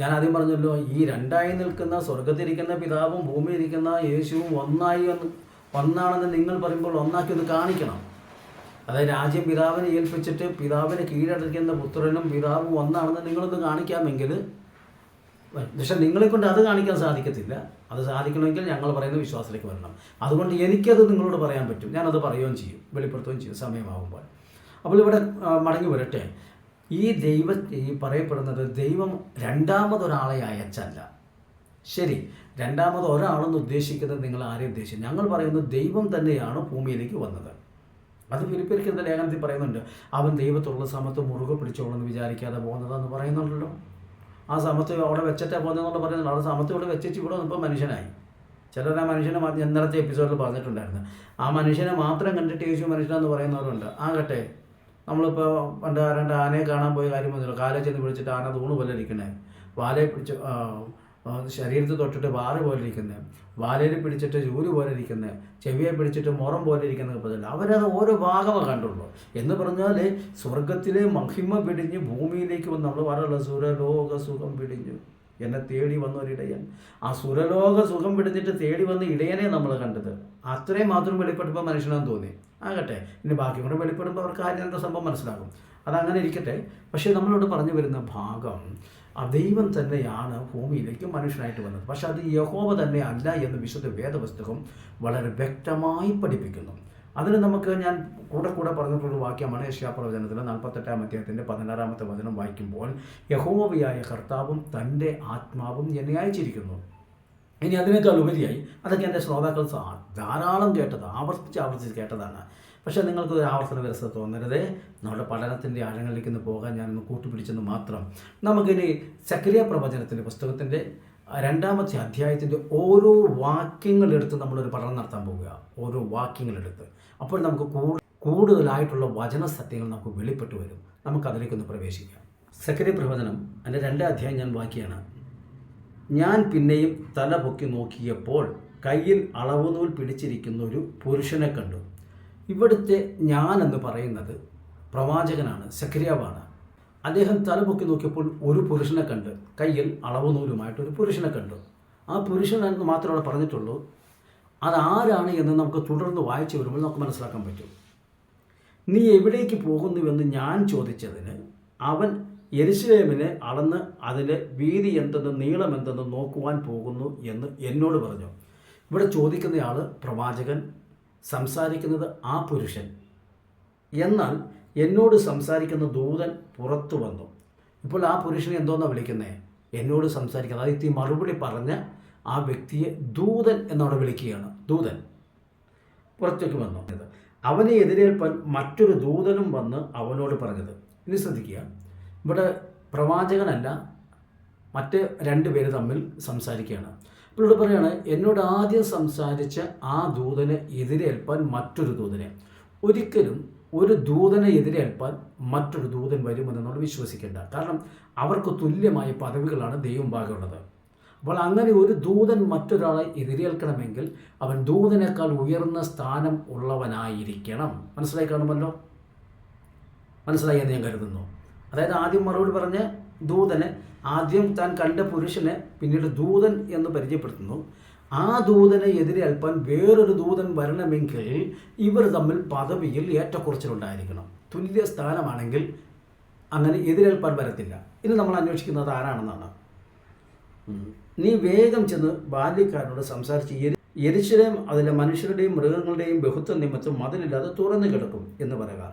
ഞാൻ ആദ്യം പറഞ്ഞല്ലോ, ഈ രണ്ടായി നിൽക്കുന്ന സ്വർഗത്തിരിക്കുന്ന പിതാവും ഭൂമിയിലിരിക്കുന്ന യേശുവും ഒന്നാണെന്ന് നിങ്ങൾ പറയുമ്പോൾ ഒന്നാക്കി ഒന്ന് കാണിക്കണം. അതായത് രാജ്യം പിതാവിനെ ഏൽപ്പിച്ചിട്ട് പിതാവിനെ കീഴടക്കുന്ന പുത്രനും പിതാവും ഒന്നാണെന്ന് നിങ്ങളൊന്ന് കാണിക്കാമെങ്കിൽ, പക്ഷെ നിങ്ങളെ കൊണ്ട് അത് കാണിക്കാൻ സാധിക്കത്തില്ല. അത് സാധിക്കണമെങ്കിൽ ഞങ്ങൾ പറയുന്ന വിശ്വാസത്തിലേക്ക് വരണം. അതുകൊണ്ട് എനിക്കത് നിങ്ങളോട് പറയാൻ പറ്റും, ഞാനത് പറയുകയും ചെയ്യും, വെളിപ്പെടുത്തുകയും ചെയ്യും സമയമാകുമ്പോൾ. അപ്പോൾ ഇവിടെ മടങ്ങി വരട്ടെ. ഈ പറയപ്പെടുന്നത് ദൈവം രണ്ടാമതൊരാളെ അയച്ചല്ല. ശരി, രണ്ടാമത് ഒരാളെന്ന് ഉദ്ദേശിക്കുന്നത് നിങ്ങൾ ആരെ ഉദ്ദേശിക്കും? ഞങ്ങൾ പറയുന്നത് ദൈവം തന്നെയാണ് ഭൂമിയിലേക്ക് വന്നത്. അത് ഫിലിപ്പിയർക്കെന്ന ലേഖനത്തിൽ പറയുന്നുണ്ട്, അവൻ ദൈവത്തോടുള്ള സമത്വം മുറുകെ പിടിച്ചോളെന്ന് വിചാരിക്കാതെ പോകുന്നതെന്ന് പറയുന്നുണ്ടല്ലോ. ആ സമത്വം അവിടെ വെച്ചിട്ടേ പോകുന്നതെന്നുള്ള പറയുന്നുണ്ട്. അവിടെ സമത്വം ഇവിടെ വെച്ചിട്ട് ഇവിടെ വന്നപ്പോൾ മനുഷ്യനായി. ചിലർ ആ മനുഷ്യനെ ഇന്നലത്തെ എപ്പിസോഡിൽ പറഞ്ഞിട്ടുണ്ടായിരുന്നു. ആ മനുഷ്യനെ മാത്രം കണ്ടിട്ട് യേശു മനുഷ്യനെന്ന് പറയുന്നവരുണ്ട്. ആകട്ടെ, നമ്മളിപ്പോൾ പണ്ട് രണ്ട് ആനയെ കാണാൻ പോയ കാര്യം വന്നില്ല. കാലെ ചെന്ന് പിടിച്ചിട്ട് ആന തൂണ് പോലെ ഇരിക്കണേ, വാലയെ പിടിച്ച് ശരീരത്തിൽ തൊട്ടിട്ട് വാറ് പോലെ ഇരിക്കുന്നത്, വാലയിൽ പിടിച്ചിട്ട് ജൂല് പോലെ ഇരിക്കുന്നത്, ചെവിയെ പിടിച്ചിട്ട് മുറം പോലെ ഇരിക്കുന്നത് പതില്ല. അവരത് ഓരോ ഭാഗമേ കണ്ടുള്ളൂ. എന്ന് പറഞ്ഞാൽ സ്വർഗത്തിലെ മഹിമ പിടിഞ്ഞ് ഭൂമിയിലേക്ക് വന്ന് നമ്മൾ പറയുള്ള സുരലോക സുഖം പിടിഞ്ഞു എന്നെ തേടി വന്ന ഒരിടയൻ. ആ സുരലോക സുഖം പിടിച്ചിട്ട് തേടി വന്ന ഇടയനെ നമ്മൾ കണ്ടത്. അത്രയും മാത്രം വെളിപ്പെടുമ്പോൾ മനുഷ്യനെന്ന് തോന്നി. ആകട്ടെ, ഇനി ബാക്കി കൂടെ വെളിപ്പെടുമ്പോൾ അവർക്ക് കാര്യം എന്താ സംഭവം മനസ്സിലാകും. അതങ്ങനെ ഇരിക്കട്ടെ. പക്ഷേ നമ്മളോട് പറഞ്ഞു വരുന്ന ഭാഗം, ആ ദൈവം തന്നെയാണ് ഭൂമിയിലേക്ക് മനുഷ്യനായിട്ട് വന്നത്. പക്ഷെ അത് യഹോവ തന്നെ അല്ല എന്ന് വിശുദ്ധ വേദപുസ്തകം വളരെ വ്യക്തമായി പഠിപ്പിക്കുന്നു. അതിന് നമുക്ക് ഞാൻ കൂടെ പറഞ്ഞിട്ടുള്ള വാക്യമാണ് യെശയ്യാപ്രവചനത്തിൽ 48-ാം അധ്യായത്തിൻ്റെ 16-ാമത്തെ വചനം വായിക്കുമ്പോൾ, യഹോവയായ കർത്താവും തൻ്റെ ആത്മാവും എന്നെ അയച്ചിരിക്കുന്നു. ഇനി അതിനേക്കാൾ ഉപരിയായി, അതൊക്കെ എൻ്റെ ശ്രോതാക്കൾ ധാരാളം കേട്ടത്, ആവർത്തിച്ച് കേട്ടതാണ്. പക്ഷേ നിങ്ങൾക്ക് ഒരു ആവർത്തന വ്യവസ്ഥ തോന്നരുതേ. നമ്മുടെ പഠനത്തിൻ്റെ ആഴങ്ങളിലേക്ക് ഒന്ന് പോകാൻ ഞാനൊന്ന് കൂട്ടുപിടിച്ചെന്ന് മാത്രം. നമുക്കിനി സക്കറിയ പ്രവചനത്തിൻ്റെ പുസ്തകത്തിൻ്റെ 2-ാമത്തെ അധ്യായത്തിൻ്റെ ഓരോ വാക്യങ്ങളെടുത്ത് നമ്മളൊരു പഠനം നടത്താൻ പോവുക. ഓരോ വാക്യങ്ങളെടുത്ത് അപ്പോൾ നമുക്ക് കൂടുതലായിട്ടുള്ള വചന സത്യങ്ങൾ നമുക്ക് വെളിപ്പെട്ട് വരും. നമുക്കതിലേക്കൊന്ന് പ്രവേശിക്കാം. സക്കറിയ പ്രവചനം അതിൻ്റെ 2-ാം അധ്യായം ഞാൻ വാക്യാണ്. ഞാൻ പിന്നെയും തല പൊക്കി നോക്കിയപ്പോൾ കയ്യിൽ അളവുനൂൽ പിടിച്ചിരിക്കുന്ന ഒരു പുരുഷനെ കണ്ടു. ഇവിടുത്തെ ഞാൻ എന്ന് പറയുന്നത് പ്രവാചകനാണ്, സക്കറിയാവാണ്. അദ്ദേഹം തല പൊക്കി നോക്കിയപ്പോൾ ഒരു പുരുഷനെ കണ്ട്, കയ്യിൽ അളവുനൂലുമായിട്ടൊരു പുരുഷനെ കണ്ടു. ആ പുരുഷൻ എന്ന് മാത്രമേ പറഞ്ഞിട്ടുള്ളൂ. അതാരാണ് എന്ന് നമുക്ക് തുടർന്ന് വായിച്ചു വരുമ്പോൾ നമുക്ക് മനസ്സിലാക്കാൻ പറ്റും. നീ എവിടേക്ക് പോകുന്നുവെന്ന് ഞാൻ ചോദിച്ചതിന് അവൻ യെരുശലേമിനെ അളന്ന് അതിലെ വീതി എന്തെന്ന് നീളം എന്തെന്ന് നോക്കുവാൻ പോകുന്നു എന്ന് എന്നോട് പറഞ്ഞു. ഇവിടെ ചോദിക്കുന്നയാൾ പ്രവാചകൻ, സംസാരിക്കുന്നത് ആ പുരുഷൻ. എന്നാൽ എന്നോട് സംസാരിക്കുന്ന ദൂതൻ പുറത്തു വന്നു. ഇപ്പോൾ ആ പുരുഷനെ എന്തോന്നാണ് വിളിക്കുന്നത്? എന്നോട് സംസാരിക്കുന്നത്. അതായത് ഈ മറുപടി പറഞ്ഞ ആ വ്യക്തിയെ ദൂതൻ എന്നവിടെ വിളിക്കുകയാണ്. ദൂതൻ പുറത്തേക്ക് വന്നു. അവനെ എതിരേൽപ്പാൻ മറ്റൊരു ദൂതനും വന്ന് അവനോട് പറഞ്ഞത്. ഇനി ശ്രദ്ധിക്കുക, ഇവിടെ പ്രവാചകനല്ല, മറ്റ് രണ്ടുപേര് തമ്മിൽ സംസാരിക്കുകയാണ്. അപ്പോൾ ഇവിടെ പറയുകയാണ്, എന്നോട് ആദ്യം സംസാരിച്ച ആ ദൂതനെ എതിരേൽപ്പാൻ മറ്റൊരു ദൂതനെ. ഒരിക്കലും ഒരു ദൂതനെ എതിരേൽപ്പാൻ മറ്റൊരു ദൂതൻ വരുമെന്ന് നമ്മൾ വിശ്വസിക്കേണ്ട. കാരണം അവർക്ക് തുല്യമായ പദവികളാണ് ദൈവമുമ്പാകെയുള്ളത്. അപ്പോൾ അങ്ങനെ ഒരു ദൂതൻ മറ്റൊരാളെ എതിരേൽക്കണമെങ്കിൽ അവൻ ദൂതനേക്കാൾ ഉയർന്ന സ്ഥാനം ഉള്ളവനായിരിക്കണം. മനസ്സിലായി കാണുമല്ലോ? മനസ്സിലായി എന്ന് ഞാൻ കരുതുന്നു. അതായത് ആദ്യം മറുപടി പറഞ്ഞ ദൂതനെ, ആദ്യം താൻ കണ്ട പുരുഷനെ പിന്നീട് ദൂതൻ എന്ന് പരിചയപ്പെടുത്തുന്നു. ആ ദൂതനെ എതിരേൽപ്പാൻ വേറൊരു ദൂതൻ വരണമെങ്കിൽ ഇവർ തമ്മിൽ പദവിയിൽ ഏറ്റക്കുറച്ചിലുണ്ടായിരിക്കണം. തുല്യ സ്ഥാനമാണെങ്കിൽ അങ്ങനെ എതിരേൽപ്പാൻ വരത്തില്ല. ഇനി നമ്മൾ അന്വേഷിക്കുന്നത് ആരാണെന്നാണ്. നീ വേഗം ചെന്ന് ബാല്യക്കാരനോട് സംസാരിച്ച് യെരൂശലേം അതിലെ മനുഷ്യരുടെയും മൃഗങ്ങളുടെയും ബഹുത്വ നിമിത്തം മതിലില്ലാതെ തുറന്നു കിടക്കും എന്ന് പറയുക.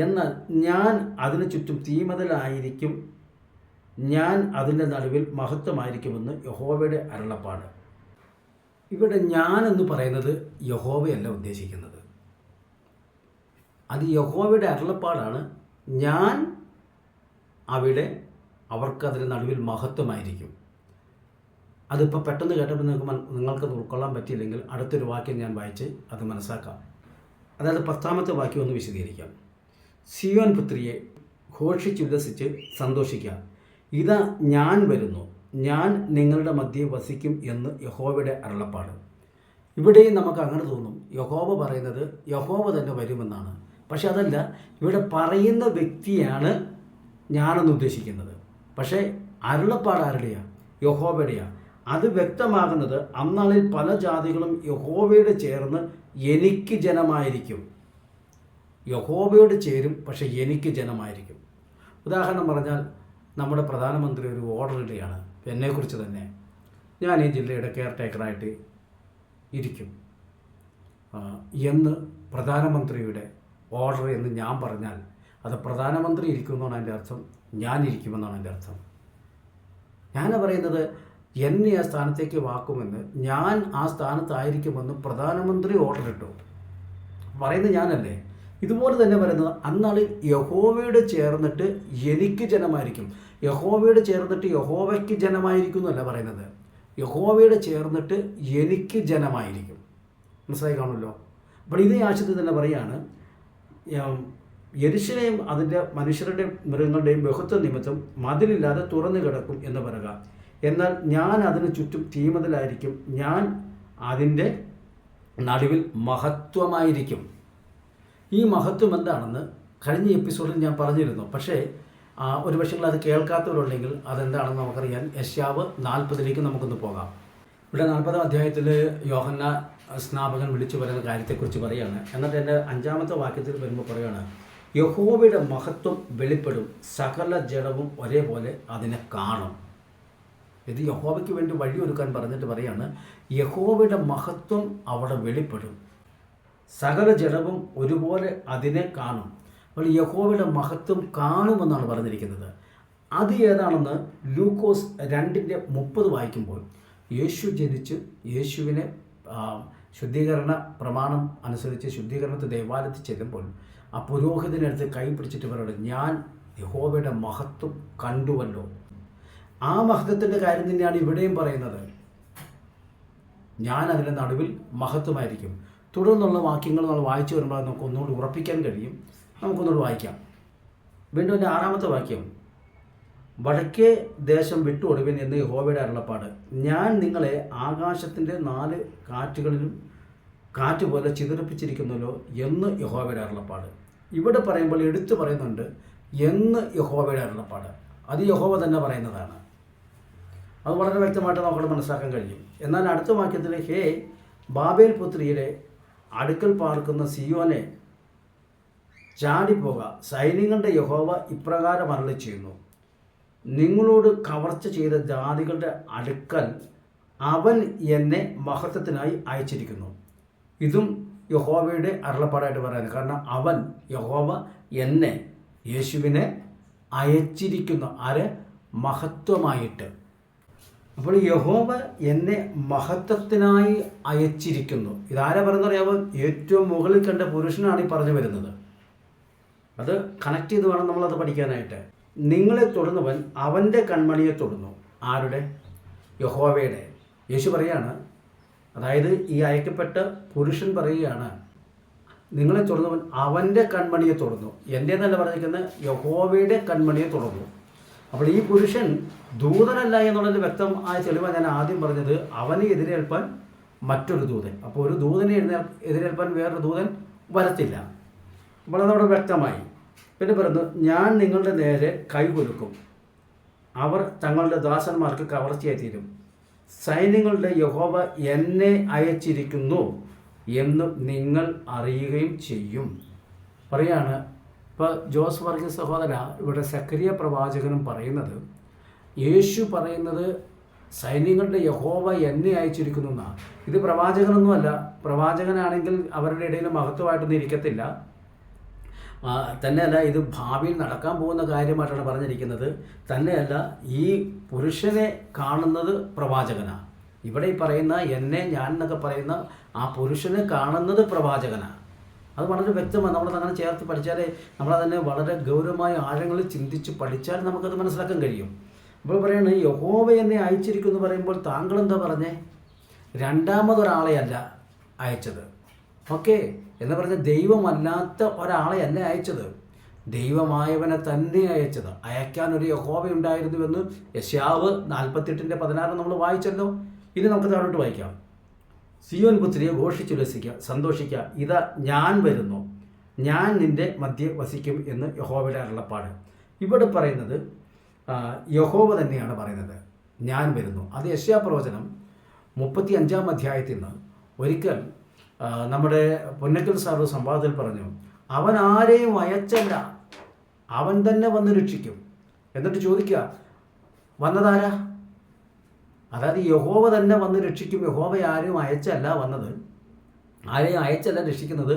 എന്നാൽ ഞാൻ അതിനു ചുറ്റും തീമതിലായിരിക്കും, ഞാൻ അതിൻ്റെ നടുവിൽ മഹത്വമായിരിക്കുമെന്ന് യഹോവയുടെ അരുളപ്പാട്. ഇവിടെ ഞാൻ എന്ന് പറയുന്നത് യഹോവയല്ല ഉദ്ദേശിക്കുന്നത്, അത് യഹോവയുടെ അരുളപ്പാടാണ്. ഞാൻ അവിടെ അവർക്കതിന് നടുവിൽ മഹത്വമായിരിക്കും. അതിപ്പോൾ പെട്ടെന്ന് കേട്ടപ്പോൾ നിങ്ങൾക്കത് ഉൾക്കൊള്ളാൻ പറ്റിയില്ലെങ്കിൽ അടുത്തൊരു വാക്യം ഞാൻ വായിച്ച് അത് മനസ്സിലാക്കാം. അതായത് 10ാമത്തെ വാക്യം ഒന്ന് വിശദീകരിക്കാം. സിയോൻ പുത്രിയെ ഘോഷിച്ചുല്ലസിച്ച് സന്തോഷിക്കുക, ഇതാ ഞാൻ വരുന്നു, ഞാൻ നിങ്ങളുടെ മധ്യേ വസിക്കും എന്ന് യഹോവയുടെ അരുളപ്പാട്. ഇവിടെയും നമുക്ക് അങ്ങനെ തോന്നും, യഹോവ പറയുന്നത് യഹോവ തന്നെ വരുമെന്നാണ്. പക്ഷെ അതല്ല, ഇവിടെ പറയുന്ന വ്യക്തിയാണ് ഞാനെന്ന് ഉദ്ദേശിക്കുന്നത്. പക്ഷേ അരുളപ്പാട് ആരുടെയാണ്? യഹോവയുടെയാണ്. അത് വ്യക്തമാകുന്നത് അന്നാളിൽ പല ജാതികളും യഹോവയോട് ചേർന്ന് എനിക്ക് ജനമായിരിക്കും. യഹോവയോട് ചേരും, പക്ഷേ എനിക്ക് ജനമായിരിക്കും. ഉദാഹരണം പറഞ്ഞാൽ, നമ്മുടെ പ്രധാനമന്ത്രി ഒരു ഓർഡർ ഇടുകയാണ് എന്നെക്കുറിച്ച് തന്നെ, ഞാൻ ഈ ജില്ലയുടെ കെയർ ടേക്കറായിട്ട് ഇരിക്കും എന്ന് പ്രധാനമന്ത്രിയുടെ ഓർഡർ എന്ന് ഞാൻ പറഞ്ഞാൽ അത് പ്രധാനമന്ത്രി ഇരിക്കുമെന്നാണ് എൻ്റെ അർത്ഥം, ഞാൻ ഇരിക്കുമെന്നാണ് എൻ്റെ അർത്ഥം. ഞാൻ പറയുന്നത് എന്നെ ആ സ്ഥാനത്തേക്ക് വാക്കുമെന്ന്, ഞാൻ ആ സ്ഥാനത്തായിരിക്കുമെന്ന് പ്രധാനമന്ത്രി ഓർഡർ ഇട്ടു, പറയുന്നത് ഞാനല്ലേ. ഇതുപോലെ തന്നെ പറയുന്നത് അന്നാളിൽ യഹോവയോട് ചേർന്നിട്ട് എനിക്ക് ജനമായിരിക്കും. യഹോവയോട് ചേർന്നിട്ട് യഹോവയ്ക്ക് ജനമായിരിക്കും എന്നല്ല പറയുന്നത്, യഹോവയോട് ചേർന്നിട്ട് എനിക്ക് ജനമായിരിക്കും. മനസ്സിലായി കാണുമല്ലോ? അപ്പോൾ ഇതേ ആശയത്തിൽ തന്നെ പറയുകയാണ്, യെരൂശലേം അതിൻ്റെ മനുഷ്യരുടെ മൃഗങ്ങളുടെയും ബഹുത്വ നിമിത്തം മതിലില്ലാതെ തുറന്നു കിടക്കും എന്ന് പറയുക. എന്നാൽ ഞാൻ അതിന് ചുറ്റും തീമതിലായിരിക്കും, ഞാൻ അതിൻ്റെ നടുവിൽ മഹത്വമായിരിക്കും. ഈ മഹത്വം എന്താണെന്ന് കഴിഞ്ഞ എപ്പിസോഡിൽ ഞാൻ പറഞ്ഞിരുന്നു. പക്ഷേ ഒരു പക്ഷേ അത് കേൾക്കാത്തവരുണ്ടെങ്കിൽ അതെന്താണെന്ന് നമുക്കറിയാൻ യെശയ്യാവ് 40 നമുക്കൊന്ന് പോകാം. ഇവിടെ 40ാം അധ്യായത്തിൽ യോഹന്നാൻ സ്നാപകൻ വിളിച്ചു പറയുന്ന കാര്യത്തെക്കുറിച്ച് പറയുകയാണ്. എന്നിട്ട് എൻ്റെ 5ാമത്തെ വാക്യത്തിൽ വരുമ്പോൾ പറയുകയാണ്, യഹോവയുടെ മഹത്വം വെളിപ്പെടും, സകല ജഡവും ഒരേപോലെ അതിനെ കാണും. ഇത് യഹോവയ്ക്ക് വേണ്ടി വഴിയൊരുക്കാൻ പറഞ്ഞിട്ട് പറയാണ്, യഹോവയുടെ മഹത്വം അവിടെ വെളിപ്പെടും, സകല ജഡവും ഒരുപോലെ അതിനെ കാണും. അപ്പോൾ യഹോവയുടെ മഹത്വം കാണുമെന്നാണ് പറഞ്ഞിരിക്കുന്നത്. അത് ഏതാണെന്ന് ലൂക്കോസ് 2:30 വായിക്കുമ്പോൾ, യേശു ജനിച്ച് യേശുവിനെ ശുദ്ധീകരണ പ്രമാണം അനുസരിച്ച് ശുദ്ധീകരണത്തെ ദേവാലയത്തിൽ ചെല്ലുമ്പോൾ ആ പുരോഹിതനടുത്ത് കൈ പിടിച്ചിട്ട് പറയുന്നത്, ഞാൻ യഹോവയുടെ മഹത്വം കണ്ടുവല്ലോ. ആ മഹത്വത്തിൻ്റെ കാര്യം തന്നെയാണ് ഇവിടെയും പറയുന്നത്, ഞാൻ അതിൻ്റെ നടുവിൽ മഹത്വമായിരിക്കും. തുടർന്നുള്ള വാക്യങ്ങൾ നമ്മൾ വായിച്ചു വരുമ്പോൾ നമുക്ക് ഒന്നുകൂടി ഉറപ്പിക്കാൻ കഴിയും. നമുക്കൊന്നുകൂടി വായിക്കാം. വീണ്ടും എൻ്റെ 6ാമത്തെ വാക്യം, വടക്കേ ദേശം വിട്ടുകൊടുവിൻ എന്ന് യഹോവയുടെ അരുളപ്പാട്, ഞാൻ നിങ്ങളെ ആകാശത്തിൻ്റെ 4 കാറ്റുകളിലും കാറ്റ് പോലെ ചിതറിപ്പിച്ചിരിക്കുന്നല്ലോ എന്ന് യഹോവയുടെ അരുളപ്പാട്. ഇവിടെ പറയുമ്പോൾ എടുത്തു പറയുന്നുണ്ട് എന്ന് യഹോവയുടെ അരുളപ്പാട്. അത് യഹോവ തന്നെ പറയുന്നതാണ്. അത് വളരെ വ്യക്തമായിട്ട് നമുക്കവിടെ മനസ്സിലാക്കാൻ കഴിയും. എന്നാൽ അടുത്ത വാക്യത്തിൽ, ഹേ ബാബേൽ പുത്രിയുടെ അടുക്കൽ പാർക്കുന്ന സിയോനെ ചാടിപ്പോക, സൈന്യങ്ങളുടെ യഹോവ ഇപ്രകാരം അരുളി ചെയ്യുന്നു, നിങ്ങളോട് കവർച്ച ചെയ്ത ജാതികളുടെ അടുക്കൽ അവൻ എന്നെ മഹത്വത്തിനായി അയച്ചിരിക്കുന്നു. ഇതും യഹോവയുടെ അരുളപ്പാടായിട്ട് പറയുന്നത്. കാരണം അവൻ യഹോവ എന്നെ യേശുവിനെ അയച്ചിരിക്കുന്നു. ആരെ? മഹത്വമായിട്ട്. അപ്പോൾ യഹോവ എന്നെ മഹത്വത്തിനായി അയച്ചിരിക്കുന്നു. ഇതാരെ പറയുന്നറിയാമോ? ഏറ്റവും മുകളിൽ കണ്ട പുരുഷനാണ് ഈ പറഞ്ഞു വരുന്നത്. അത് കണക്ട് ചെയ്ത് വേണം നമ്മളത് പഠിക്കാനായിട്ട്. നിങ്ങളെ തൊടുന്നവൻ അവൻ്റെ കൺമണിയെ തൊടുന്നു. ആരുടെ? യഹോവയുടെ. യേശു പറയാണ്, അതായത് ഈ അയക്കപ്പെട്ട പുരുഷൻ പറയുകയാണ്, നിങ്ങളെ തൊടുന്നവൻ അവൻ്റെ കൺമണിയെ തൊടുന്നു. എൻ്റെന്നല്ല പറഞ്ഞിരിക്കുന്നത്, യഹോവയുടെ കൺമണിയെ തൊടുന്നു. അപ്പോൾ ഈ പുരുഷൻ ദൂതനല്ല എന്നുള്ളതിന് വ്യക്തമായ തെളിവാണ് ഞാൻ ആദ്യം പറഞ്ഞത്. അവനെ എതിരേൽപ്പാൻ മറ്റൊരു ദൂതൻ. അപ്പോൾ ഒരു ദൂതനെ എതിരേൽപ്പാൻ വേറൊരു ദൂതൻ വരത്തില്ല. അപ്പോൾ അതവിടെ വ്യക്തമായി. പിന്നെ പറയുന്നു, ഞാൻ നിങ്ങളുടെ നേരെ കൈകൊടുക്കും, അവർ തങ്ങളുടെ ദാസന്മാർക്ക് കവർച്ചയായി തീരും. സൈന്യങ്ങളുടെ യഹോവ എന്നെ അയച്ചിരിക്കുന്നു എന്ന് നിങ്ങൾ അറിയുകയും ചെയ്യും. പറയാണ്. ഇപ്പോൾ ജോസ് വർഗീസ് സഹോദര, ഇവിടെ സക്കറിയ പ്രവാചകനും പറയുന്നത്, യേശു പറയുന്നത് സൈന്യങ്ങളുടെ യഹോവ എന്നെ അയച്ചിരിക്കുന്നു എന്നാണ്. ഇത് പ്രവാചകനൊന്നുമല്ല. പ്രവാചകനാണെങ്കിൽ അവരുടെ ഇടയിൽ മഹത്വമായിട്ടൊന്നും ഇരിക്കത്തില്ല. തന്നെയല്ല, ഇത് ഭാവിയിൽ നടക്കാൻ പോകുന്ന കാര്യമായിട്ടാണ് പറഞ്ഞിരിക്കുന്നത്. തന്നെയല്ല, ഈ പുരുഷനെ കാണുന്നത് പ്രവാചകനാണ്. ഇവിടെ ഈ പറയുന്ന എന്നെ, ഞാൻ എന്നൊക്കെ പറയുന്ന ആ പുരുഷനെ കാണുന്നത് പ്രവാചകനാണ്. അത് വളരെ വ്യക്തമാണ്. നമ്മളതങ്ങനെ ചേർത്ത് പഠിച്ചാലേ, നമ്മളതന്നെ വളരെ ഗൗരവമായ ആഴങ്ങളിൽ ചിന്തിച്ച് പഠിച്ചാൽ നമുക്കത് മനസ്സിലാക്കാൻ കഴിയും. അപ്പോൾ പറയുന്നത് യഹോവ എന്നെ അയച്ചിരിക്കുന്നു പറയുമ്പോൾ താങ്കൾ എന്താ പറഞ്ഞേ? രണ്ടാമതൊരാളെയല്ല അയച്ചത്. ഓക്കെ എന്ന് പറഞ്ഞ ദൈവമല്ലാത്ത ഒരാളെ അല്ല അയച്ചത്, ദൈവമായവനെ തന്നെ അയച്ചത്. അയക്കാനൊരു യഹോവ ഉണ്ടായിരുന്നുവെന്ന് യെശയ്യാവ് 48:16 നമ്മൾ വായിച്ചല്ലോ. ഇനി നമുക്ക് താഴോട്ട് വായിക്കാം. സിയോൻ പുത്രിയെ ഘോഷിച്ചുല്ലസിക്കുക, സന്തോഷിക്കുക, ഇതാ ഞാൻ വരുന്നു, ഞാൻ നിൻ്റെ മധ്യേ വസിക്കും എന്ന് യഹോവയുടെ അരുളപ്പാട്. ഇവിടെ പറയുന്നത് യഹോവ തന്നെയാണ് പറയുന്നത്, ഞാൻ വരുന്നു. അത് യെശയ്യാ പ്രവചനം 35-ാം അധ്യായത്തിൽ നിന്ന് ഒരിക്കൽ നമ്മുടെ പൊന്നക്കൽ സാറ് സംവാദത്തിൽ പറഞ്ഞു, അവൻ ആരെയും അയച്ചല്ല, അവൻ തന്നെ വന്ന് രക്ഷിക്കും. എന്നിട്ട് ചോദിക്കുക, വന്നതാരാ? അതായത് യഹോവ തന്നെ വന്ന് രക്ഷിക്കും. യഹോവ ആരെയും അയച്ചല്ല വന്നത്, ആരെയും അയച്ചല്ല രക്ഷിക്കുന്നത്,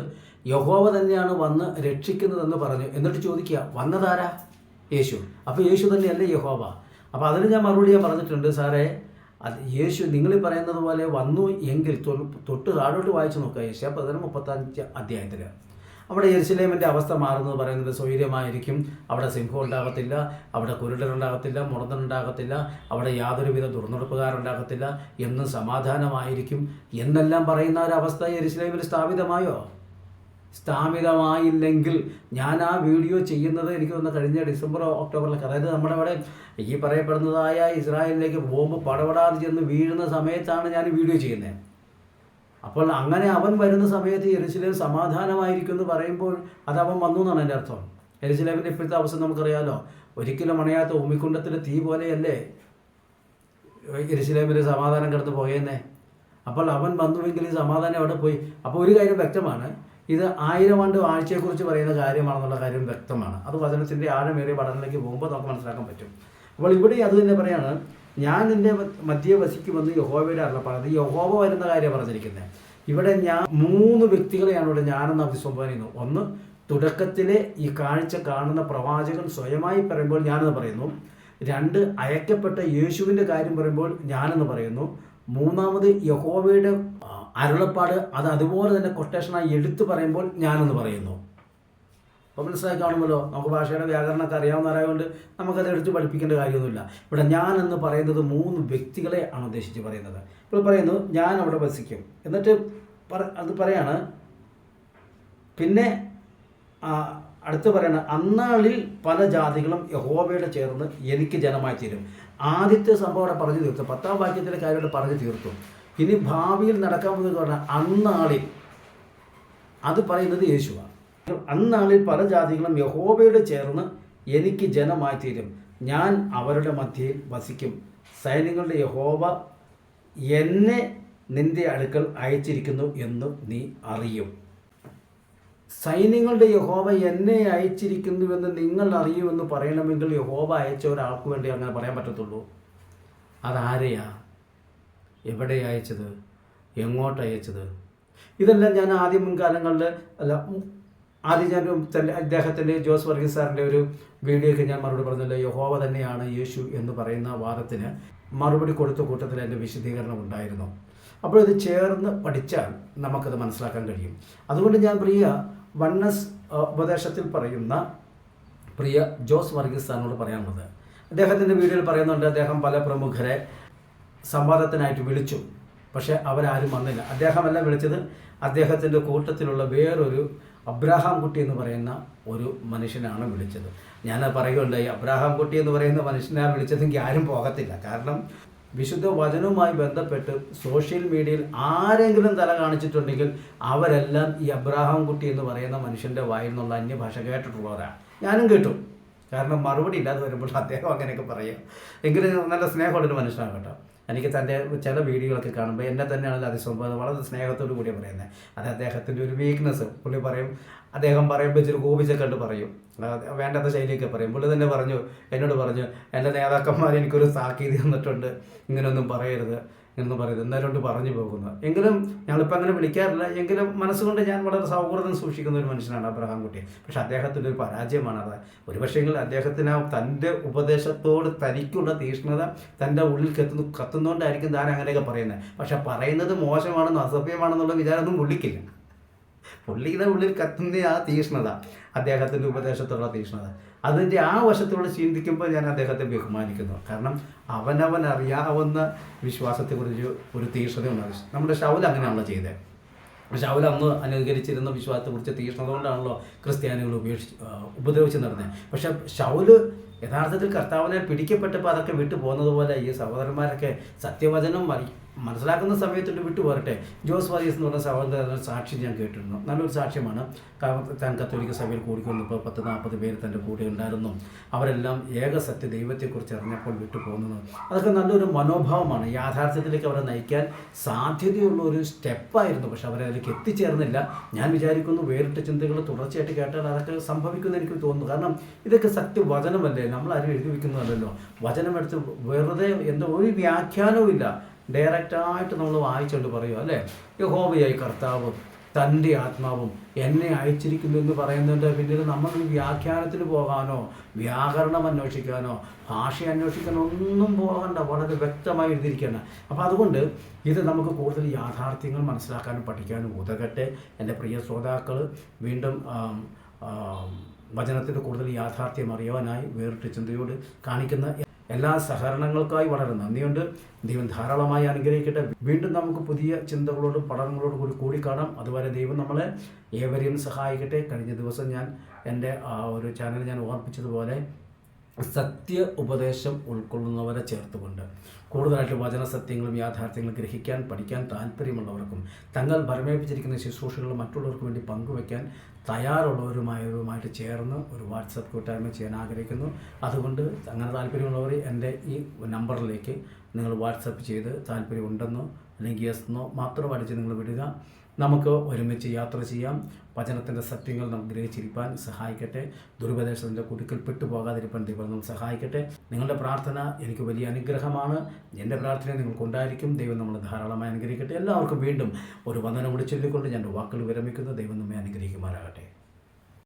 യഹോവ തന്നെയാണ് വന്ന് രക്ഷിക്കുന്നതെന്ന് പറഞ്ഞു. എന്നിട്ട് ചോദിക്കുക, വന്നതാരാ? യേശു. അപ്പോൾ യേശു തന്നെയല്ലേ യഹോവ? അപ്പോൾ അതിന് ഞാൻ മറുപടി പറഞ്ഞിട്ടുണ്ട്, സാറേ അത് യേശു നിങ്ങൾ പറയുന്നത് പോലെ വന്നു എങ്കിൽ തൊട്ട് താഴോട്ട് വായിച്ചു നോക്കുക. യെശയ്യാ 35 അധ്യായത്തിൽ അവിടെ യെരുശലേമിൻ്റെ അവസ്ഥ മാറുന്നത് പറയുന്നത് സ്വൈര്യമായിരിക്കും, അവിടെ സിംഹം ഉണ്ടാകത്തില്ല, അവിടെ കുരുടരുണ്ടാകത്തില്ല, മുടന്തനുണ്ടാകത്തില്ല, അവിടെ യാതൊരുവിധ ദുർനടപ്പുകാരുണ്ടാകത്തില്ല, എന്നും സമാധാനമായിരിക്കും എന്നെല്ലാം പറയുന്ന ഒരവസ്ഥ യെരുശലേമിൽ സ്ഥാപിതമായോ? സ്ഥാപിതമായില്ലെങ്കിൽ ഞാൻ ആ വീഡിയോ ചെയ്യുന്നത് എനിക്ക് തോന്നുന്നു കഴിഞ്ഞ ഡിസംബർ ഒക്ടോബറിലൊക്കെ, അതായത് നമ്മുടെ അവിടെ ഈ പറയപ്പെടുന്നതായ ഇസ്രായേലിലേക്ക് ബോംബ് പടപടാതെ ചെന്ന് വീഴുന്ന സമയത്താണ് ഞാൻ ഈ വീഡിയോ ചെയ്യുന്നത്. അപ്പോൾ അങ്ങനെ അവൻ വരുന്ന സമയത്ത് യെരുശലേം സമാധാനമായിരിക്കും എന്ന് പറയുമ്പോൾ അത് അവൻ വന്നു എന്നാണ് എൻ്റെ അർത്ഥം. യെരുശലേമിൻ്റെ ഇപ്പോഴത്തെ അവസ്ഥ നമുക്കറിയാമല്ലോ. ഒരിക്കലും അണയാത്ത ഉമിക്കുണ്ടത്തിലെ തീ പോലെയല്ലേ യെരുശലേമിൽ സമാധാനം കിടന്ന് പോയെന്നേ. അപ്പോൾ അവൻ വന്നുവെങ്കിൽ ഈ സമാധാനം അവിടെ പോയി. അപ്പോൾ ഒരു കാര്യം വ്യക്തമാണ്, ഇത് 1000 ആണ്ട് ആഴ്ചയെക്കുറിച്ച് പറയുന്ന കാര്യമാണെന്നുള്ള കാര്യം വ്യക്തമാണ്. അത് വചനത്തിൻ്റെ ആഴമേറിയ പഠനത്തിലേക്ക് പോകുമ്പോൾ നമുക്ക് മനസ്സിലാക്കാൻ പറ്റും. അപ്പോൾ ഇവിടെ അത് തന്നെ പറയാണ്, ഞാൻ നിൻ്റെ മധ്യേ വസിക്കുമെന്ന് യഹോവയുടെ അരുളപ്പാട്. അത് യഹോവ വരുന്ന കാര്യമാണ് പറഞ്ഞിരിക്കുന്നത്. ഇവിടെ ഞാൻ 3 വ്യക്തികളെയാണ് ഇവിടെ ഞാനെന്ന് അഭിസംബോധന ചെയ്യുന്നത്. ഒന്ന്, തുടക്കത്തിലെ ഈ കാഴ്ച കാണുന്ന പ്രവാചകൻ സ്വയമായി പറയുമ്പോൾ ഞാനെന്ന് പറയുന്നു. 2, അയക്കപ്പെട്ട യേശുവിൻ്റെ കാര്യം പറയുമ്പോൾ ഞാനെന്ന് പറയുന്നു. 3-ാമത് യഹോവയുടെ അരുളപ്പാട് അത് അതുപോലെ തന്നെ കൊട്ടേഷനായി എടുത്തു പറയുമ്പോൾ ഞാനെന്ന് പറയുന്നു. അപ്പോൾ മനസ്സിലാക്കി കാണുമല്ലോ. നമുക്ക് ഭാഷയുടെ വ്യാകരണമൊക്കെ അറിയാവുന്നവരായതുകൊണ്ട് നമുക്കത് എടുത്ത് പഠിപ്പിക്കേണ്ട കാര്യമൊന്നുമില്ല. ഇവിടെ ഞാൻ എന്ന് പറയുന്നത് 3 വ്യക്തികളെ ആണ് ഉദ്ദേശിച്ച് പറയുന്നത്. ഇപ്പോൾ പറയുന്നു ഞാൻ അവിടെ വസിക്കും. എന്നിട്ട് അത് പറയാണ്, പിന്നെ അടുത്ത് പറയണ, അന്നാളിൽ പല ജാതികളും യഹോവയുടെ ചേർന്ന് എനിക്ക് ജനമായി തീരും. ആദ്യത്തെ സംഭവം അവിടെ പറഞ്ഞു തീർത്തു, 10-ാം വാക്യത്തിലെ കാര്യം പറഞ്ഞു തീർത്തു. ഇനി ഭാവിയിൽ നടക്കാൻ പോകുന്നത് പറഞ്ഞാൽ അന്നാളിൽ, അത് പറയുന്നത് യേശുവാണ്. അന്നാളിൽ പല ജാതികളും യഹോവയുടെ ചേർന്ന് എനിക്ക് ജനമായി തീരും, ഞാൻ അവരുടെ മധ്യയിൽ വസിക്കും. സൈന്യങ്ങളുടെ യഹോവ എന്നെ നിന്റെ അടുക്കൽ അയച്ചിരിക്കുന്നു എന്ന് നീ അറിയും. സൈന്യങ്ങളുടെ യഹോവ എന്നെ അയച്ചിരിക്കുന്നുവെന്ന് നിങ്ങൾ അറിയുമെന്ന് പറയണമെങ്കിൽ യഹോവ അയച്ച ഒരാൾക്ക് വേണ്ടി അങ്ങനെ പറയാൻ പറ്റത്തുള്ളൂ. അതാരെയാ? എവിടെ അയച്ചത്? എങ്ങോട്ട് അയച്ചത്? ഇതെല്ലാം ഞാൻ ആദ്യം മുൻകാലങ്ങളിൽ ആദ്യം ഞാൻ അദ്ദേഹത്തിൻ്റെ ജോസ് വർഗീസ് സാറിൻ്റെ ഒരു വീഡിയോയ്ക്ക് ഞാൻ മറുപടി പറഞ്ഞല്ലോ, യഹോവ തന്നെയാണ് യേശു എന്ന് പറയുന്ന വാദത്തിന് മറുപടി കൊടുത്ത കൂട്ടത്തിൽ എൻ്റെ വിശദീകരണം ഉണ്ടായിരുന്നു. അപ്പോൾ ഇത് ചേർന്ന് പഠിച്ചാൽ നമുക്കത് മനസ്സിലാക്കാൻ കഴിയും. അതുകൊണ്ട് ഞാൻ പ്രിയ വണ്ണസ് ഉപദേശത്തിൽ പറയുന്ന പ്രിയ ജോസ് വർഗീസ് സാറിനോട് പറയാനുള്ളത്, അദ്ദേഹത്തിൻ്റെ വീഡിയോയിൽ പറയുന്നുണ്ട്, അദ്ദേഹം പല പ്രമുഖരെ സംവാദത്തിനായിട്ട് വിളിച്ചു, പക്ഷേ അവരാരും വന്നില്ല. അദ്ദേഹമല്ല വിളിച്ചത്, അദ്ദേഹത്തിൻ്റെ കൂട്ടത്തിലുള്ള വേറൊരു അബ്രാഹാം കുട്ടി എന്ന് പറയുന്ന ഒരു മനുഷ്യനാണ് വിളിച്ചത്. ഞാൻ പറയുകയുണ്ടായി, അബ്രാഹാം കുട്ടി എന്ന് പറയുന്ന മനുഷ്യനെ വിളിച്ചതെങ്കിൽ ആരും പോകത്തില്ല. കാരണം വിശുദ്ധ വചനവുമായി ബന്ധപ്പെട്ട് സോഷ്യൽ മീഡിയയിൽ ആരെങ്കിലും തല കാണിച്ചിട്ടുണ്ടെങ്കിൽ അവരെല്ലാം ഈ അബ്രാഹാം കുട്ടി എന്ന് പറയുന്ന മനുഷ്യൻ്റെ വായിൽ നിന്നുള്ള അന്യഭാഷ കേട്ടിട്ടുള്ളവരാണ്. ഞാനും കേട്ടു. കാരണം മറുപടി ഇല്ലാതെ വരുമ്പോൾ അദ്ദേഹം അങ്ങനെയൊക്കെ പറയും. എങ്കിലും നല്ല സ്നേഹമുള്ളൊരു മനുഷ്യനാണ് കേട്ടോ. എനിക്ക് തൻ്റെ ചില വീഡിയോകളൊക്കെ കാണുമ്പോൾ എന്നെ തന്നെയാണല്ലോ അതിസംഭവം വളരെ സ്നേഹത്തോടു കൂടിയാണ് പറയുന്നത്. അത് അദ്ദേഹത്തിൻ്റെ ഒരു വീക്ക്നെസ്. പുള്ളി പറയും, അദ്ദേഹം പറയുമ്പോൾ ഇച്ചിരി കോപിച്ചൊക്കെ കണ്ട് പറയും, വേണ്ടാത്ത ശൈലിയൊക്കെ പറയും. പുള്ളി തന്നെ എന്നോട് പറഞ്ഞു, എൻ്റെ നേതാക്കന്മാർ എനിക്കൊരു താക്കീത് തന്നിട്ടുണ്ട്, ഇങ്ങനെയൊന്നും പറയരുത് എന്ന് പറയുന്നത്, എന്നാലും പറഞ്ഞു പോകുന്നത്. എങ്കിലും ഞങ്ങളിപ്പോൾ അങ്ങനെ വിളിക്കാറില്ല. എങ്കിലും മനസ്സുകൊണ്ട് ഞാൻ വളരെ സൗഹൃദം സൂക്ഷിക്കുന്ന ഒരു മനുഷ്യനാണ് അബ്രഹാം കുട്ടി. പക്ഷെ അദ്ദേഹത്തിൻ്റെ ഒരു പരാജയമാണത്. ഒരുപക്ഷെങ്കിൽ അദ്ദേഹത്തിന് തൻ്റെ ഉപദേശത്തോട് തനിക്കുള്ള തീക്ഷ്ണത തൻ്റെ ഉള്ളിൽ കത്തുന്നതുകൊണ്ടായിരിക്കും താൻ അങ്ങനെയൊക്കെ പറയുന്നത്. പക്ഷെ പറയുന്നത് മോശമാണെന്നോ അസഭ്യമാണെന്നുള്ള വിചാരമൊന്നും പുള്ളിക്കില്ല. പുള്ളിയുടെ ഉള്ളിൽ കത്തുന്ന ആ തീക്ഷ്ണത, അദ്ദേഹത്തിൻ്റെ ഉപദേശത്തുള്ള തീക്ഷ്ണത, അതിൻ്റെ ആ വശത്തോട് ചിന്തിക്കുമ്പോൾ ഞാൻ അദ്ദേഹത്തെ ബഹുമാനിക്കുന്നു. കാരണം അവനവൻ അറിയാവുന്ന വിശ്വാസത്തെക്കുറിച്ച് ഒരു തീക്ഷ്ണതയുണ്ട്. നമ്മുടെ ശൗൽ അങ്ങനെയാണല്ലോ ചെയ്തത്. ശൗൽ അന്ന് അനുകരിച്ചിരുന്ന വിശ്വാസത്തെക്കുറിച്ച് തീക്ഷ്ണത കൊണ്ടാണല്ലോ ക്രിസ്ത്യാനികൾ ഉപദ്രവിച്ച് നടന്നത്. പക്ഷെ ശൗല് യഥാർത്ഥത്തിൽ കർത്താവിനെ പിടിക്കപ്പെട്ടപ്പോൾ അതൊക്കെ വിട്ടു പോകുന്നത് പോലെ ഈ സഹോദരന്മാരൊക്കെ സത്യവചനം മനസ്സിലാക്കുന്ന സമയത്തോട്ട് വിട്ടു പോരട്ടെ. ജോസ് വർഗീസ് എന്ന് പറഞ്ഞ സഹോദരൻ സാക്ഷി ഞാൻ കേട്ടിരുന്നു. നല്ലൊരു സാക്ഷ്യമാണ്. താൻ കത്തോലിക്ക സഭയിൽ കൂടിക്കൊണ്ടപ്പോൾ 10-40 പേര് തൻ്റെ കൂടെ ഉണ്ടായിരുന്നു. അവരെല്ലാം ഏക സത്യ ദൈവത്തെക്കുറിച്ച് അറിഞ്ഞപ്പോൾ വിട്ടു പോകുന്നത്, അതൊക്കെ നല്ലൊരു മനോഭാവമാണ്. യാഥാർത്ഥ്യത്തിലേക്ക് അവരെ നയിക്കാൻ സാധ്യതയുള്ള ഒരു സ്റ്റെപ്പായിരുന്നു. പക്ഷെ അവരതിലേക്ക് എത്തിച്ചേർന്നില്ല. ഞാൻ വിചാരിക്കുന്നു വേറിട്ട ചിന്തകൾ തുടർച്ചയായിട്ട് കേട്ടാൽ അതൊക്കെ സംഭവിക്കുമെന്ന് എനിക്ക് തോന്നുന്നു. കാരണം ഇതൊക്കെ സത്യവചനമല്ലേ, നമ്മളാരും എഴുതി വയ്ക്കുന്നതല്ലല്ലോ. വചനമെടുത്ത് വെറുതെ എന്തോ ഒരു വ്യാഖ്യാനവും ഇല്ല, ഡയറക്റ്റായിട്ട് നമ്മൾ വായിച്ചുകൊണ്ട് പറയുക അല്ലേ, യഹോവയായി കർത്താവ് തൻ്റെ ആത്മാവും എന്നെ അയച്ചിരിക്കുന്നു എന്ന് പറയുന്നതിൻ്റെ പിന്നീട് നമ്മൾ വ്യാഖ്യാനത്തിന് പോകാനോ വ്യാകരണം അന്വേഷിക്കാനോ ഭാഷ അന്വേഷിക്കാനോ ഒന്നും പോകണ്ട. വളരെ വ്യക്തമായി എഴുതിയിരിക്കുകയാണ്. അപ്പോൾ അതുകൊണ്ട് ഇത് നമുക്ക് കൂടുതൽ യാഥാർത്ഥ്യങ്ങൾ മനസ്സിലാക്കാനും പഠിക്കാനും ഉതകട്ടെ. എൻ്റെ പ്രിയ ശ്രോതാക്കൾ വീണ്ടും വചനത്തിൻ്റെ കൂടുതൽ യാഥാർത്ഥ്യം അറിയാനായി വേറിട്ട ചിന്തയോട് കാണിക്കുന്ന എല്ലാ സഹകരണങ്ങൾക്കായി വളരെ നന്ദിയുണ്ട്. ദൈവം ധാരാളമായി അനുഗ്രഹിക്കട്ടെ. വീണ്ടും നമുക്ക് പുതിയ ചിന്തകളോടും പഠനങ്ങളോടും കൂടി കാണാം. അതുവരെ ദൈവം നമ്മളെ ഏവരെയും സഹായിക്കട്ടെ. കഴിഞ്ഞ ദിവസം ഞാൻ എൻ്റെ ഒരു ചാനൽ ഞാൻ ഓർപ്പിച്ചതുപോലെ സത്യ ഉപദേശം ഉൾക്കൊള്ളുന്നവരെ ചേർത്തുകൊണ്ട് കൂടുതലായിട്ട് വചന സത്യങ്ങളും യാഥാർത്ഥ്യങ്ങളും ഗ്രഹിക്കാൻ പഠിക്കാൻ താല്പര്യമുള്ളവർക്കും തങ്ങൾ ഭരമേൽപ്പിച്ചിരിക്കുന്ന ശുശ്രൂഷകൾ മറ്റുള്ളവർക്ക് വേണ്ടി പങ്കുവയ്ക്കാൻ തയ്യാറുള്ളവരുമായവരുമായിട്ട് ചേർന്ന് ഒരു വാട്സപ്പ് കൂട്ടായ്മ ചെയ്യാൻ ആഗ്രഹിക്കുന്നു. അതുകൊണ്ട് അങ്ങനെ താല്പര്യമുള്ളവർ എൻ്റെ ഈ നമ്പറിലേക്ക് നിങ്ങൾ വാട്സപ്പ് ചെയ്ത് താല്പര്യമുണ്ടെന്നോ അല്ലെങ്കിൽ യെസ് എന്നോ മാത്രം അടിച്ച് നിങ്ങൾ വിടുക. നമുക്ക് ഒരുമിച്ച് യാത്ര ചെയ്യാം. വചനത്തിൻ്റെ സത്യങ്ങൾ നമുക്ക് ഗ്രഹിച്ചിരിക്കാൻ സഹായിക്കട്ടെ. ദുരുപദേശത്തിൻ്റെ കുടുക്കിൽ പെട്ടുപോകാതിരിക്കാൻ ദൈവം നമ്മൾ സഹായിക്കട്ടെ. നിങ്ങളുടെ പ്രാർത്ഥന എനിക്ക് വലിയ അനുഗ്രഹമാണ്. എൻ്റെ പ്രാർത്ഥന നിങ്ങൾക്കുണ്ടായിരിക്കും. ദൈവം നമ്മൾ ധാരാളമായി അനുഗ്രഹിക്കട്ടെ. എല്ലാവർക്കും വീണ്ടും ഒരു വന്ദനം കൂടി ചൊല്ലിക്കൊണ്ട് ഞാൻ വാക്കുകൾ വിരമിക്കുന്നു. ദൈവം നമ്മെ അനുഗ്രഹിക്കുമാറാകട്ടെ.